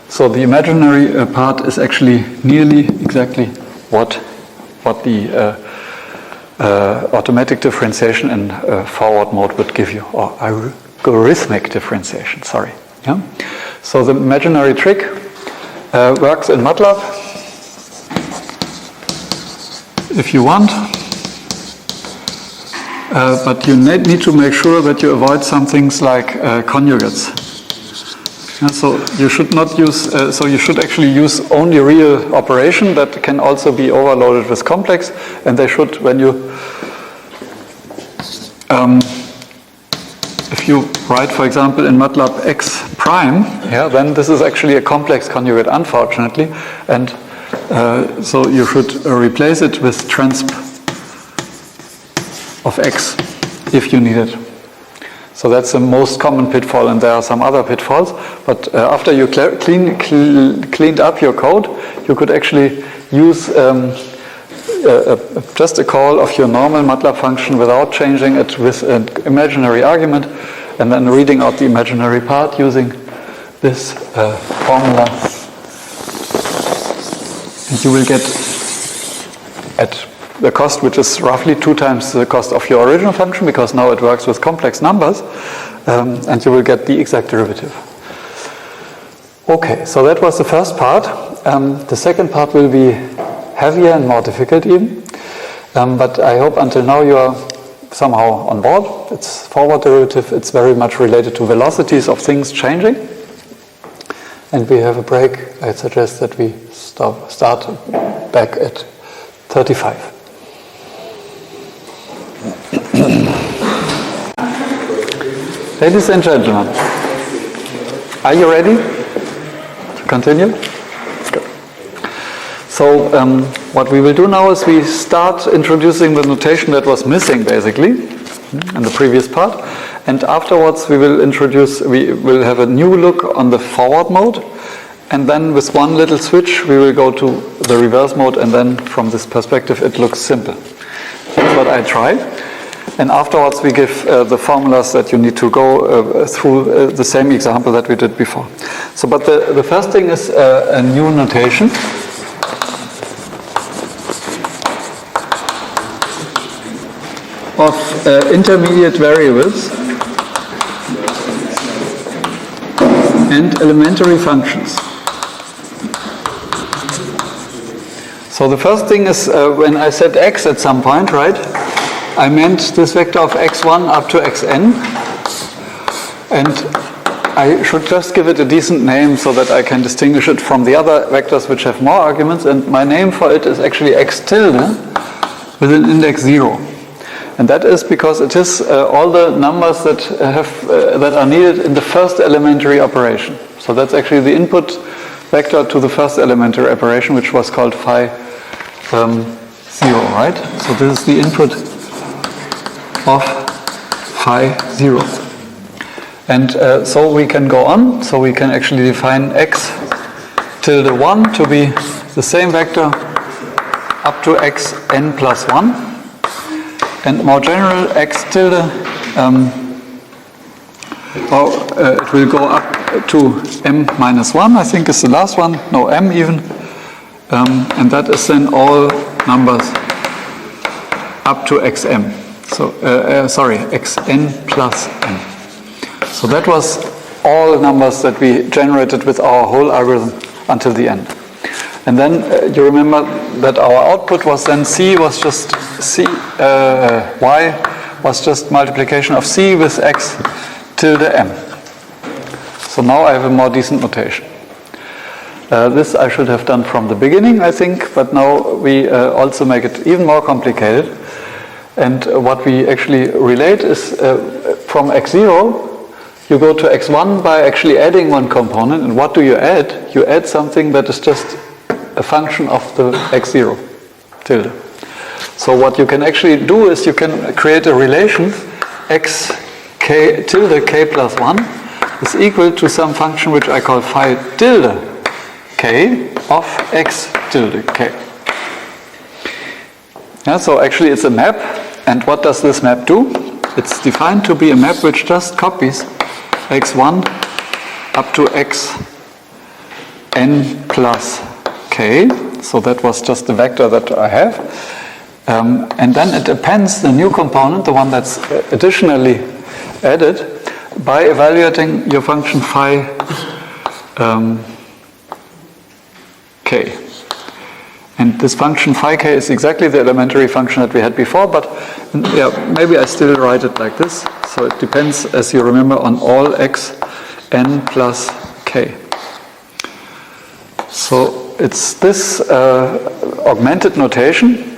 A: So the imaginary part is actually nearly exactly what the automatic differentiation in forward mode would give you, or algorithmic differentiation, sorry. Yeah? So the imaginary trick works in MATLAB if you want, but you need to make sure that you avoid some things like conjugates. So you should not use, so you should actually use only real operation that can also be overloaded with complex, and they should, when you, if you write, for example, in MATLAB x prime, yeah, then this is actually a complex conjugate, unfortunately, and so you should replace it with transp of x if you need it. So that's the most common pitfall, and there are some other pitfalls. But after you cleaned up your code, you could actually use just a call of your normal MATLAB function without changing it with an imaginary argument, and then reading out the imaginary part using this formula. And you will get at the cost, which is roughly 2 times the cost of your original function, because now it works with complex numbers, and you will get the exact derivative. Okay, so that was the first part. The second part will be heavier and more difficult even, but I hope until now you are somehow on board. It's forward derivative, it's very much related to velocities of things changing, and we have a break. I suggest that we start back at 35. Ladies and gentlemen, are you ready to continue? Good. So what we will do now is we start introducing the notation that was missing basically in the previous part, and afterwards we will have a new look on the forward mode, and then with one little switch we will go to the reverse mode, and then from this perspective it looks simple. That's what I tried. And afterwards we give the formulas that you need to go through the same example that we did before. So, but the first thing is a new notation. Of intermediate variables and elementary functions. So the first thing is when I said x at some point, right? I meant this vector of x1 up to xn, and I should just give it a decent name so that I can distinguish it from the other vectors which have more arguments, and my name for it is actually x tilde with an index 0. And that is because it is all the numbers that that are needed in the first elementary operation. So that's actually the input vector to the first elementary operation, which was called phi 0, right? So this is the input of phi 0. And so we can go on. So we can actually define x tilde 1 to be the same vector up to xn plus 1. And more general, x tilde, it will go up to m minus 1, I think is the last one. No, m even. And that is then all numbers up to xm. So, xn plus m. So that was all numbers that we generated with our whole algorithm until the end. And then you remember that our output was then y was just multiplication of c with x tilde m. So now I have a more decent notation. This I should have done from the beginning, I think, but now we also make it even more complicated. And what we actually relate is from x0, you go to x1 by actually adding one component. And what do you add? You add something that is just a function of the x0 tilde. So what you can actually do is you can create a relation x k tilde k plus 1 is equal to some function which I call phi tilde k of x tilde k. Yeah, so actually it's a map, and what does this map do? It's defined to be a map which just copies x1 up to xn plus k. So that was just the vector that I have. And then it appends the new component, the one that's additionally added, by evaluating your function phi k. And this function phi k is exactly the elementary function that we had before, but yeah, maybe I still write it like this. So it depends, as you remember, on all x n plus k. So it's this augmented notation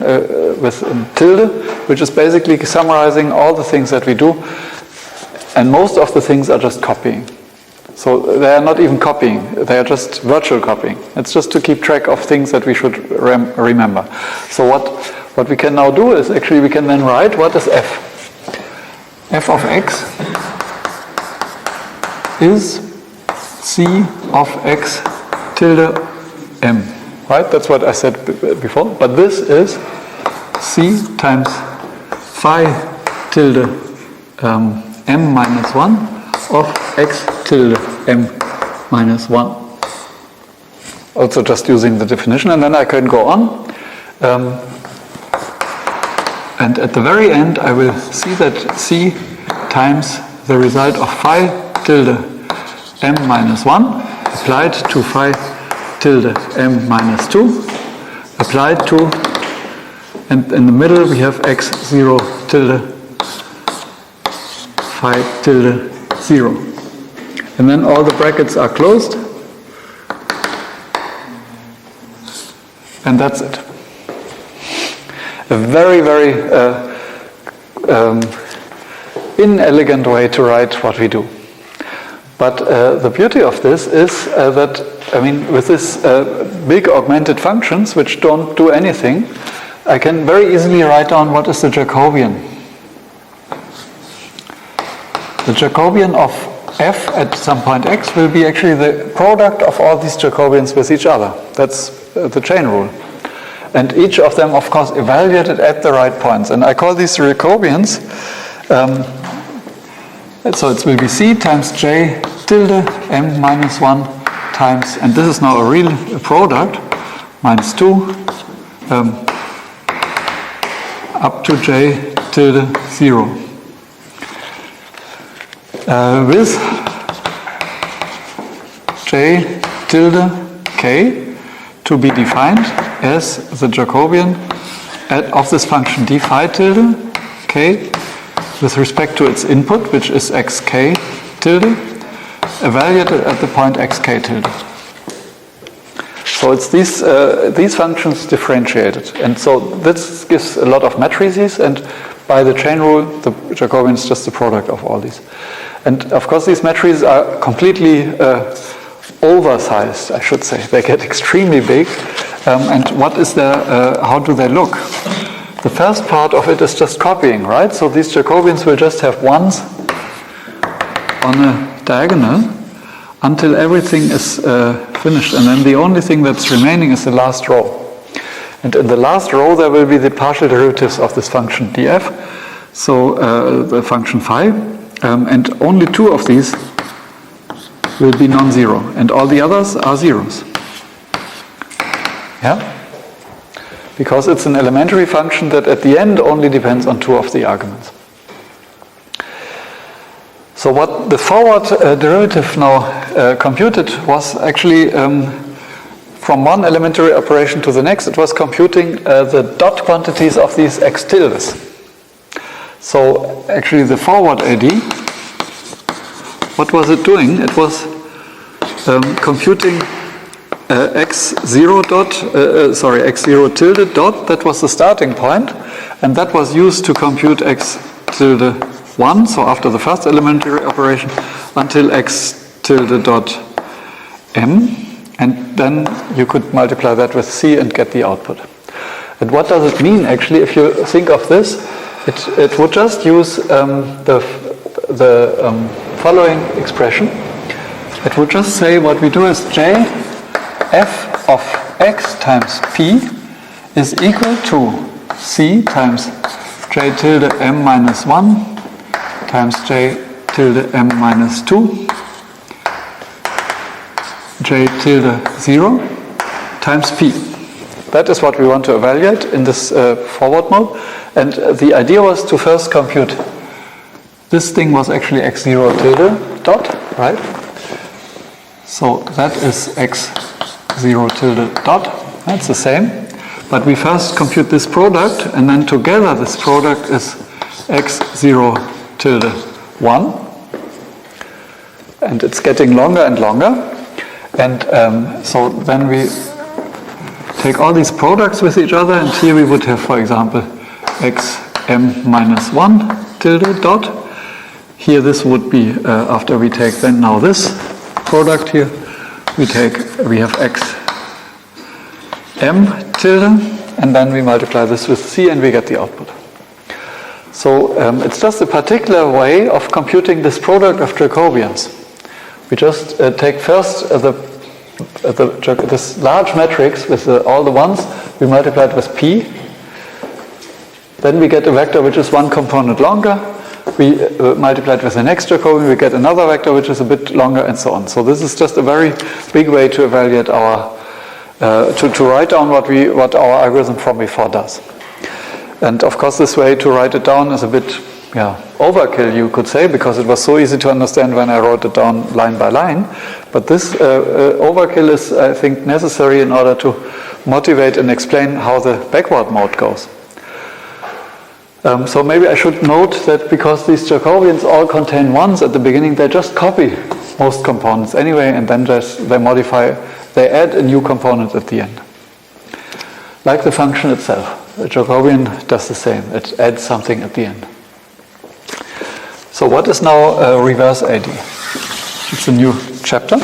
A: with tilde, which is basically summarizing all the things that we do, and most of the things are just copying. So they are not even copying, they are just virtual copying. It's just to keep track of things that we should remember. So what we can now do is actually we can then write what is f. F of x is c of x tilde m. Right? That's what I said before. But this is c times phi tilde m minus 1 of x tilde m minus 1. Also just using the definition, and then I can go on. And at the very end I will see that c times the result of phi tilde m minus 1 applied to phi tilde m minus 2 applied to, and in the middle we have x0 tilde phi tilde 0. And then all the brackets are closed. And that's it. A very, very inelegant way to write what we do. But the beauty of this is that, I mean, with this big augmented functions which don't do anything, I can very easily write down what is the Jacobian. The Jacobian of f at some point x will be actually the product of all these Jacobians with each other. That's the chain rule. And each of them, of course, evaluated at the right points. And I call these Jacobians, so it will be c times j tilde m minus 1 times, and this is now a real product, minus 2 up to j tilde 0. With j tilde k to be defined as the Jacobian of this function d phi tilde k with respect to its input, which is xk tilde, evaluated at the point xk tilde. So it's these functions differentiated, and so this gives a lot of matrices, and by the chain rule, the Jacobian is just the product of all these. And of course, these matrices are completely oversized, I should say. They get extremely big. And what is their, how do they look? The first part of it is just copying, right? So these Jacobians will just have ones on a diagonal until everything is finished. And then the only thing that's remaining is the last row. And in the last row, there will be the partial derivatives of this function df, so the function phi, and only two of these will be non-zero, and all the others are zeros. Yeah? Because it's an elementary function that at the end only depends on two of the arguments. So what the forward derivative now computed was actually from one elementary operation to the next, it was computing the dot quantities of these x tildes. So actually the forward AD, what was it doing? It was computing x0 tilde dot, that was the starting point, and that was used to compute x tilde 1, so after the first elementary operation, until x tilde dot m. And then you could multiply that with c and get the output. And what does it mean actually if you think of this? It would just use the the following expression. It would just say what we do is j f of x times p is equal to c times j tilde m minus 1 times j tilde m minus 2 j tilde 0 times p. That is what we want to evaluate in this forward mode. And the idea was to first compute. This thing was actually x0 tilde dot, right? So that is x0 tilde dot. That's the same. But we first compute this product, and then together this product is x0 tilde 1. And it's getting longer and longer. And so then we take all these products with each other, and here we would have, for example, xm minus 1 tilde dot. Here this would be, after we take then now this product here, we have xm tilde, and then we multiply this with c and we get the output. So it's just a particular way of computing this product of Jacobians. We just take first this large matrix with all the ones, we multiply it with p. Then we get a vector which is one component longer. We multiply it with the next Jacobian, we get another vector which is a bit longer, and so on. So this is just a very big way to evaluate our, to write down what our algorithm from before does. And of course this way to write it down is a bit overkill, you could say, because it was so easy to understand when I wrote it down line by line. But this overkill is, I think, necessary in order to motivate and explain how the backward mode goes. So maybe I should note that because these Jacobians all contain ones at the beginning, they just copy most components anyway, and then they modify, they add a new component at the end. Like the function itself. The Jacobian does the same. It adds something at the end. So what is now reverse AD? It's a new chapter,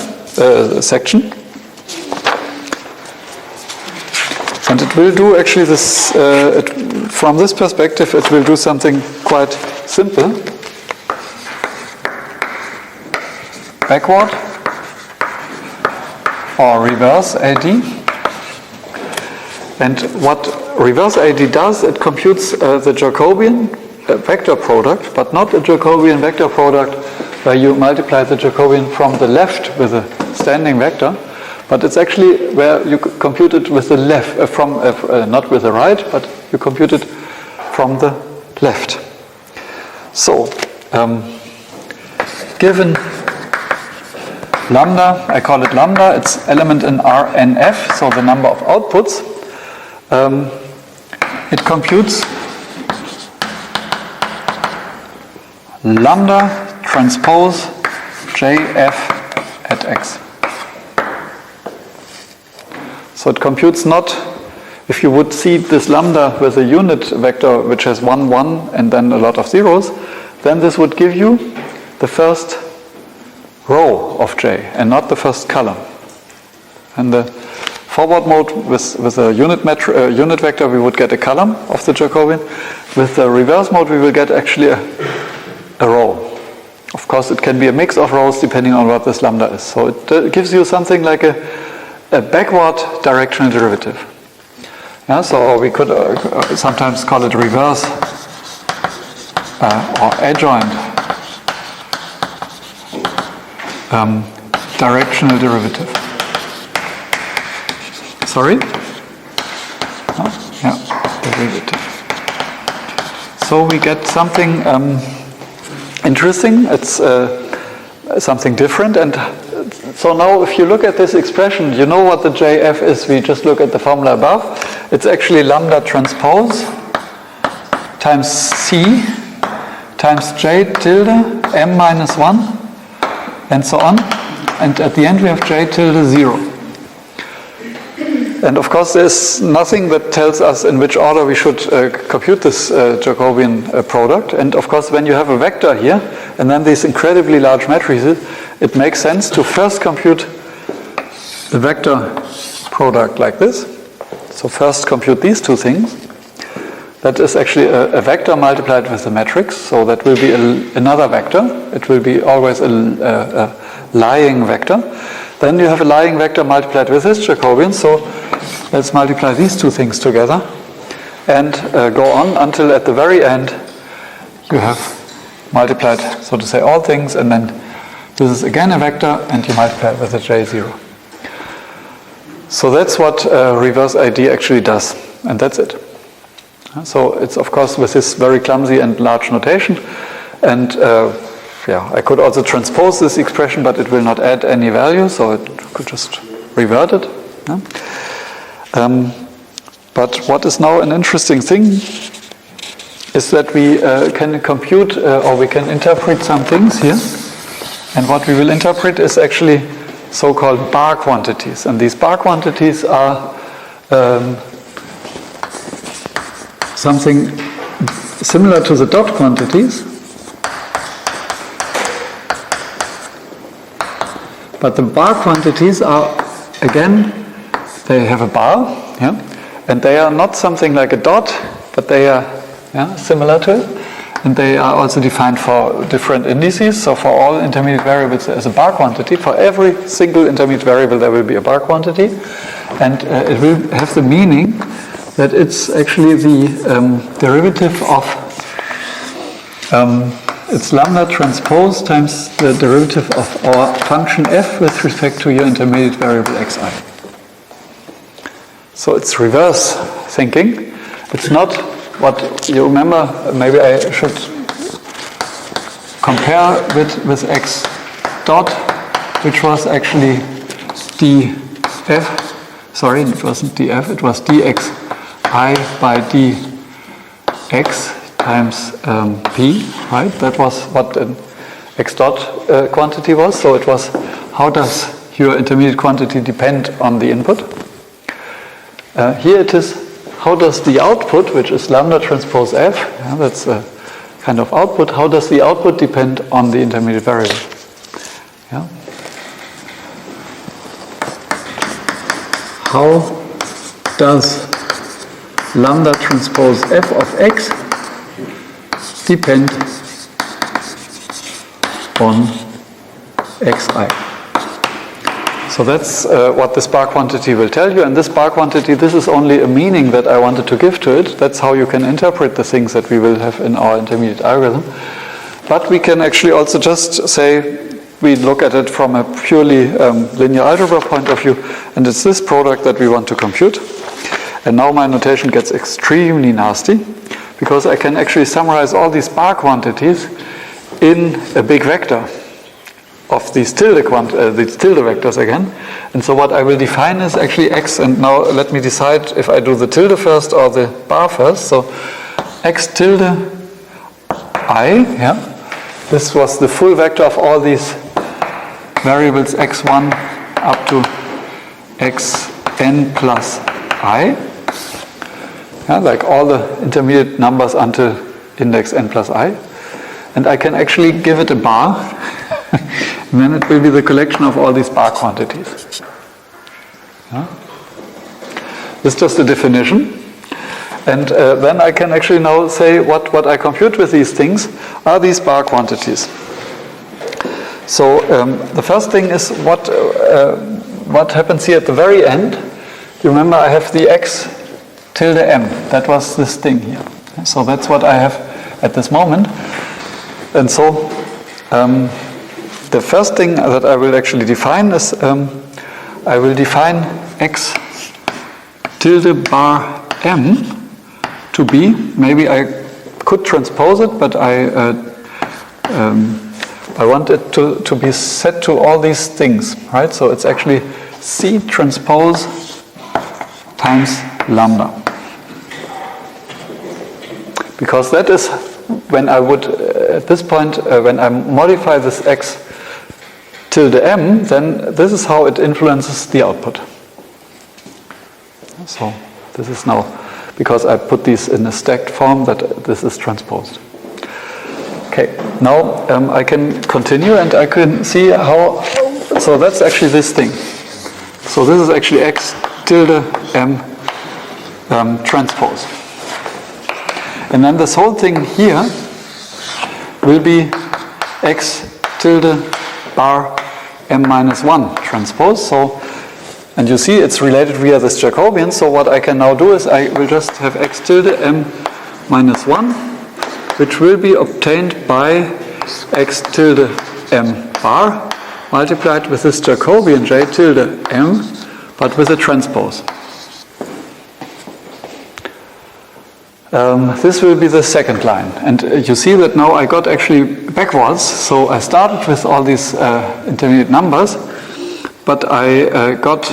A: section. And it will do actually this, from this perspective, it will do something quite simple. Backward or reverse AD. And what reverse AD does, it computes the Jacobian vector product, but not a Jacobian vector product where you multiply the Jacobian from the left with a standing vector, but it's actually where you compute it with the left, not with the right, but you compute it from the left. So, given lambda, I call it lambda, it's element in RNF, so the number of outputs, it computes lambda transpose JF at X. So it computes not, if you would see this lambda with a unit vector which has 1, 1 and then a lot of zeros, then this would give you the first row of J and not the first column. And the forward mode with a unit vector we would get a column of the Jacobian. With the reverse mode we will get actually a row. Of course it can be a mix of rows depending on what this lambda is. So it gives you something like a backward directional derivative. Yeah, so we could sometimes call it reverse or adjoint directional derivative. Sorry? Oh, yeah, derivative. So we get something interesting. It's something different. And so now if you look at this expression, you know what the JF is. We just look at the formula above. It's actually lambda transpose times C times J tilde M minus 1 and so on. And at the end we have J tilde 0. And of course there's nothing that tells us in which order we should compute this Jacobian product. And of course when you have a vector here and then these incredibly large matrices, it makes sense to first compute the vector product like this. So first compute these two things. that is actually a vector multiplied with a matrix, so that will be another vector. It will be always a lying vector. Then you have a lying vector multiplied with this Jacobian, so let's multiply these two things together and go on until at the very end you have multiplied, so to say, all things, and then this is again a vector and you multiply it with a J0. So that's what reverse ID actually does, and that's it. So it's of course with this very clumsy and large notation, and I could also transpose this expression, but it will not add any value, so it could just revert it. But what is now an interesting thing is that we can compute or we can interpret some things here, and what we will interpret is actually so-called bar quantities, and these bar quantities are something similar to the dot quantities, but the bar quantities are, again, they have a bar, and they are not something like a dot, but they are similar to it, and they are also defined for different indices. So for all intermediate variables there is a bar quantity. For every single intermediate variable there will be a bar quantity, and it will have the meaning that it's actually the derivative of it's lambda transpose times the derivative of our function f with respect to your intermediate variable xi. So it's reverse thinking. It's not what you remember. Maybe I should compare with x dot, which was actually df. Sorry, it wasn't df, it was dx I by dx times p, right? That was what an x dot quantity was. So it was, how does your intermediate quantity depend on the input? Here it is, how does the output, which is lambda transpose f, that's a kind of output, how does the output depend on the intermediate variable? How does lambda transpose f of x depend on xi? So that's what this bar quantity will tell you, and this bar quantity, this is only a meaning that I wanted to give to it. That's how you can interpret the things that we will have in our intermediate algorithm. But we can actually also just say, we look at it from a purely linear algebra point of view, and it's this product that we want to compute. And now my notation gets extremely nasty, because I can actually summarize all these bar quantities in a big vector of these tilde vectors again. And so what I will define is actually x, and now let me decide if I do the tilde first or the bar first. So x tilde I, this was the full vector of all these variables x1 up to xn plus I, like all the intermediate numbers until index n plus I, and I can actually give it a bar, and then it will be the collection of all these bar quantities. This is just a definition, and then I can actually now say what I compute with these things are these bar quantities. So the first thing is what happens here at the very end. You remember I have the x tilde m. That was this thing here. So that's what I have at this moment. And so the first thing that I will actually define is I will define x tilde bar m to be, maybe I could transpose it, but I want it to be set to all these things, right? So it's actually C transpose times lambda. Because that is when I would, at this point, when I modify this x tilde m, then this is how it influences the output. So this is now, because I put these in a stacked form, that this is transposed. Okay, now I can continue and I can see how, so that's actually this thing. So this is actually x tilde m transpose. And then this whole thing here will be x tilde bar m minus 1 transpose. So, and you see it's related via this Jacobian. So what I can now do is I will just have x tilde m minus 1, which will be obtained by x tilde m bar multiplied with this Jacobian j tilde m, but with a transpose. This will be the second line. And you see that now I got actually backwards. So I started with all these intermediate numbers, but I got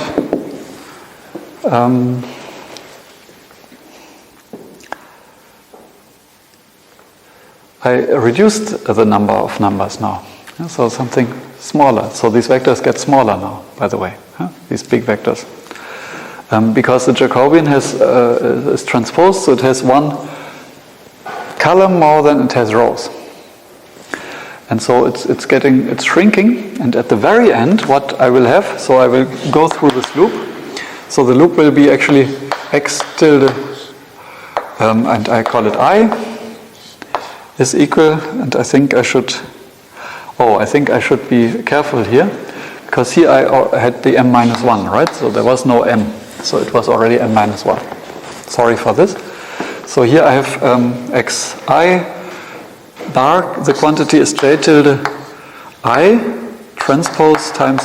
A: I reduced the number of numbers now. So something smaller. So these vectors get smaller now, by the way, these big vectors. Because the Jacobian is transposed, so it has one column more than it has rows. And so it's shrinking, and at the very end, what I will have, so I will go through this loop. So the loop will be actually x tilde, and I call it I, is equal, and I think I should be careful here, because here I had the m minus 1, right? So there was no m, so it was already m minus 1. Sorry for this. So here I have xi bar, the quantity is j tilde I transpose times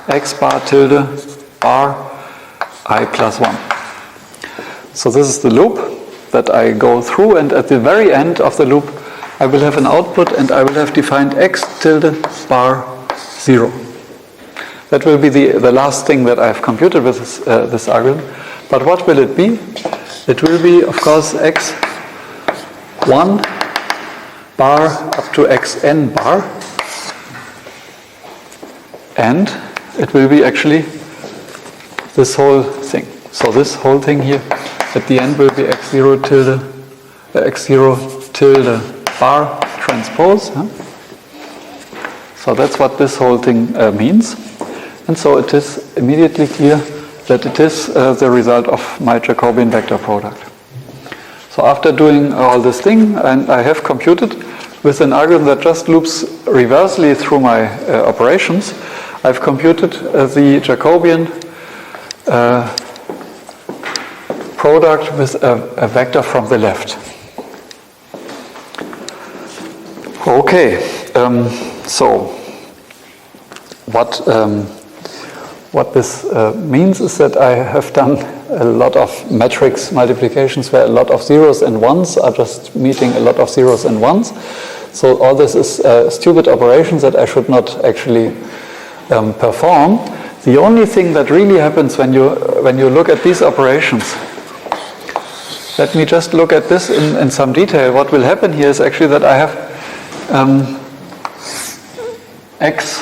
A: x bar tilde bar I plus 1. So this is the loop that I go through, and at the very end of the loop I will have an output, and I will have defined x tilde bar 0. That will be the last thing that I have computed with this algorithm. But what will it be? It will be, of course, x1 bar up to xn bar, and it will be actually this whole thing. So this whole thing here at the end will be x0 tilde bar transpose. So that's what this whole thing means. And so it is immediately clear that it is the result of my Jacobian vector product. So after doing all this thing, and I have computed with an algorithm that just loops reversely through my operations, I've computed the Jacobian product with a vector from the left. Okay, so what this means is that I have done a lot of matrix multiplications where a lot of zeros and ones are just meeting a lot of zeros and ones. So all this is stupid operations that I should not actually perform. The only thing that really happens when you look at these operations, let me just look at this in some detail. What will happen here is actually that I have x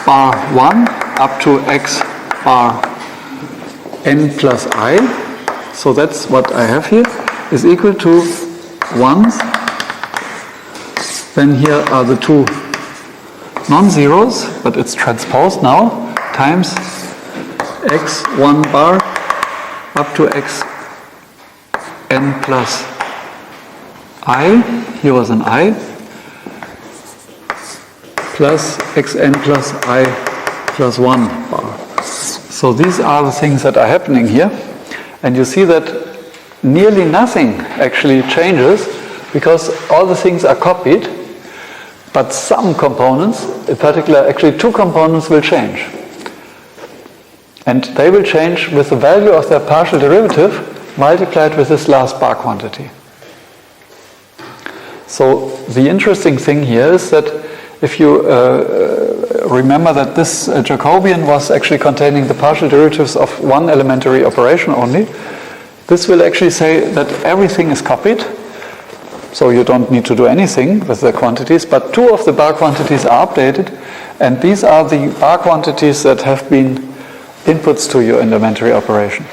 A: bar 1 up to x bar n plus I. So that's what I have here, is equal to 1s. Then here are the two non-zeros, but it's transposed now, times x1 bar up to x n plus I, here was an I, plus xn plus I plus 1 bar. So these are the things that are happening here. And you see that nearly nothing actually changes, because all the things are copied, but some components, in particular actually two components, will change. And they will change with the value of their partial derivative multiplied with this last bar quantity. So the interesting thing here is that if you remember that this Jacobian was actually containing the partial derivatives of one elementary operation only, this will actually say that everything is copied, so you don't need to do anything with the quantities, but two of the bar quantities are updated, and these are the bar quantities that have been inputs to your elementary operation.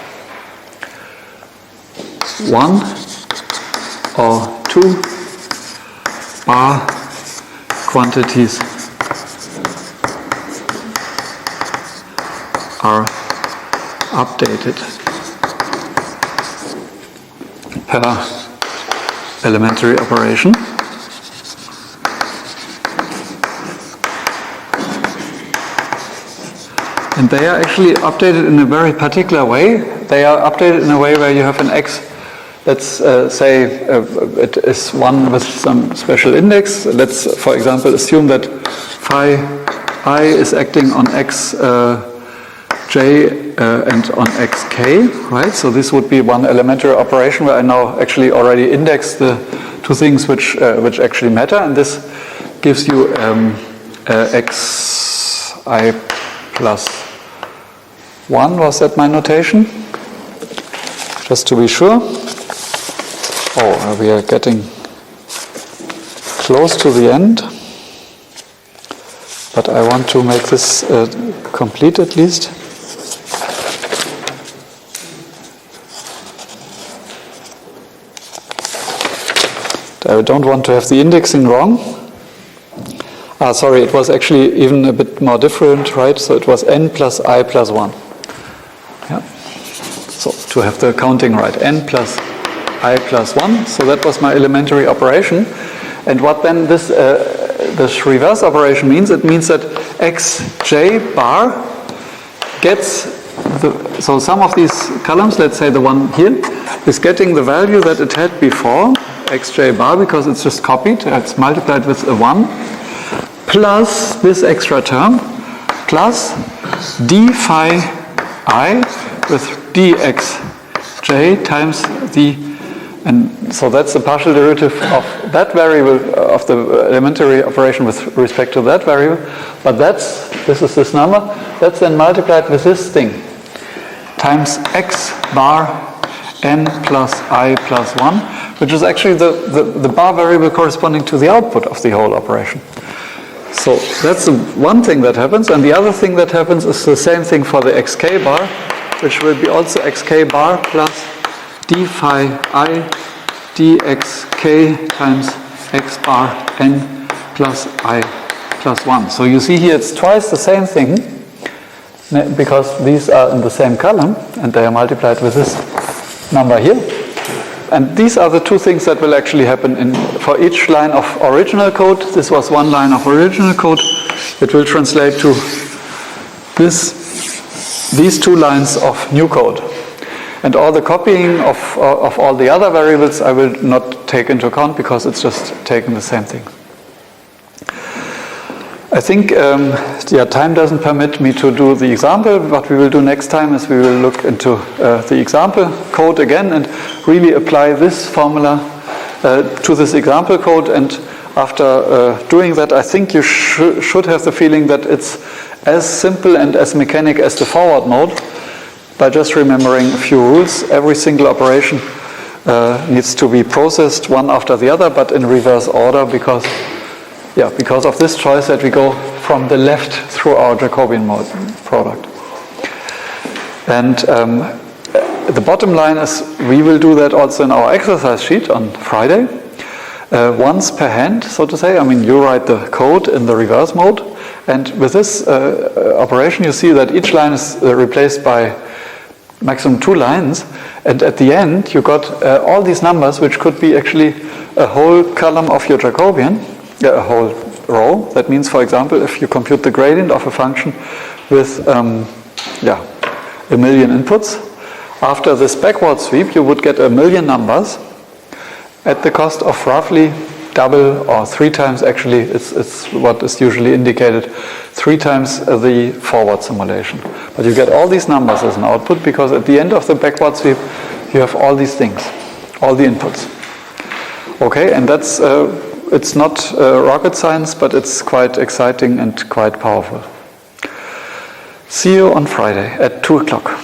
A: 1 or 2 bar quantities are updated per elementary operation. And they are actually updated in a very particular way. They are updated in a way where you have an x, let's say it is 1 with some special index. Let's, for example, assume that phi I is acting on x j and on xk, right? So this would be one elementary operation where I now actually already index the two things which actually matter, and this gives you xi plus 1, was that my notation? Just to be sure. Oh, we are getting close to the end, but I want to make this complete at least. I don't want to have the indexing wrong. Sorry, it was actually even a bit more different, right? So it was n plus I plus 1. Yeah. So to have the counting right, n plus I plus 1. So that was my elementary operation. And what then this reverse operation means, it means that xj bar gets so some of these columns, let's say the one here, is getting the value that it had before, xj bar, because it's just copied, it's multiplied with a 1, plus this extra term, plus d phi I with dxj times the, and so that's the partial derivative of that variable, of the elementary operation with respect to that variable, but this is this number, that's then multiplied with this thing, times x bar n plus I plus 1, which is actually the bar variable corresponding to the output of the whole operation. So that's the one thing that happens, and the other thing that happens is the same thing for the xk bar, which will be also xk bar plus d phi I dxk times x bar n plus I plus 1. So you see here it's twice the same thing, because these are in the same column, and they are multiplied with this number here. And these are the two things that will actually happen for each line of original code. This was one line of original code. It will translate to these two lines of new code. And all the copying of all the other variables I will not take into account, because it's just taking the same thing. I think time doesn't permit me to do the example. What we will do next time is we will look into the example code again and really apply this formula to this example code. And after doing that, I think you should have the feeling that it's as simple and as mechanic as the forward mode, by just remembering a few rules. Every single operation needs to be processed one after the other, but in reverse order, because of this choice that we go from the left through our Jacobian product. And the bottom line is we will do that also in our exercise sheet on Friday, once per hand, so to say. I mean, you write the code in the reverse mode, and with this operation you see that each line is replaced by maximum 2 lines, and at the end you got all these numbers, which could be actually a whole column of your Jacobian, a whole row. That means, for example, if you compute the gradient of a function with 1 million inputs, after this backward sweep you would get 1 million numbers at the cost of roughly double or 3 times, actually it's what is usually indicated, 3 times the forward simulation. But you get all these numbers as an output, because at the end of the backward sweep you have all these things, all the inputs. Okay, and that's it's not rocket science, but it's quite exciting and quite powerful. See you on Friday at 2 o'clock.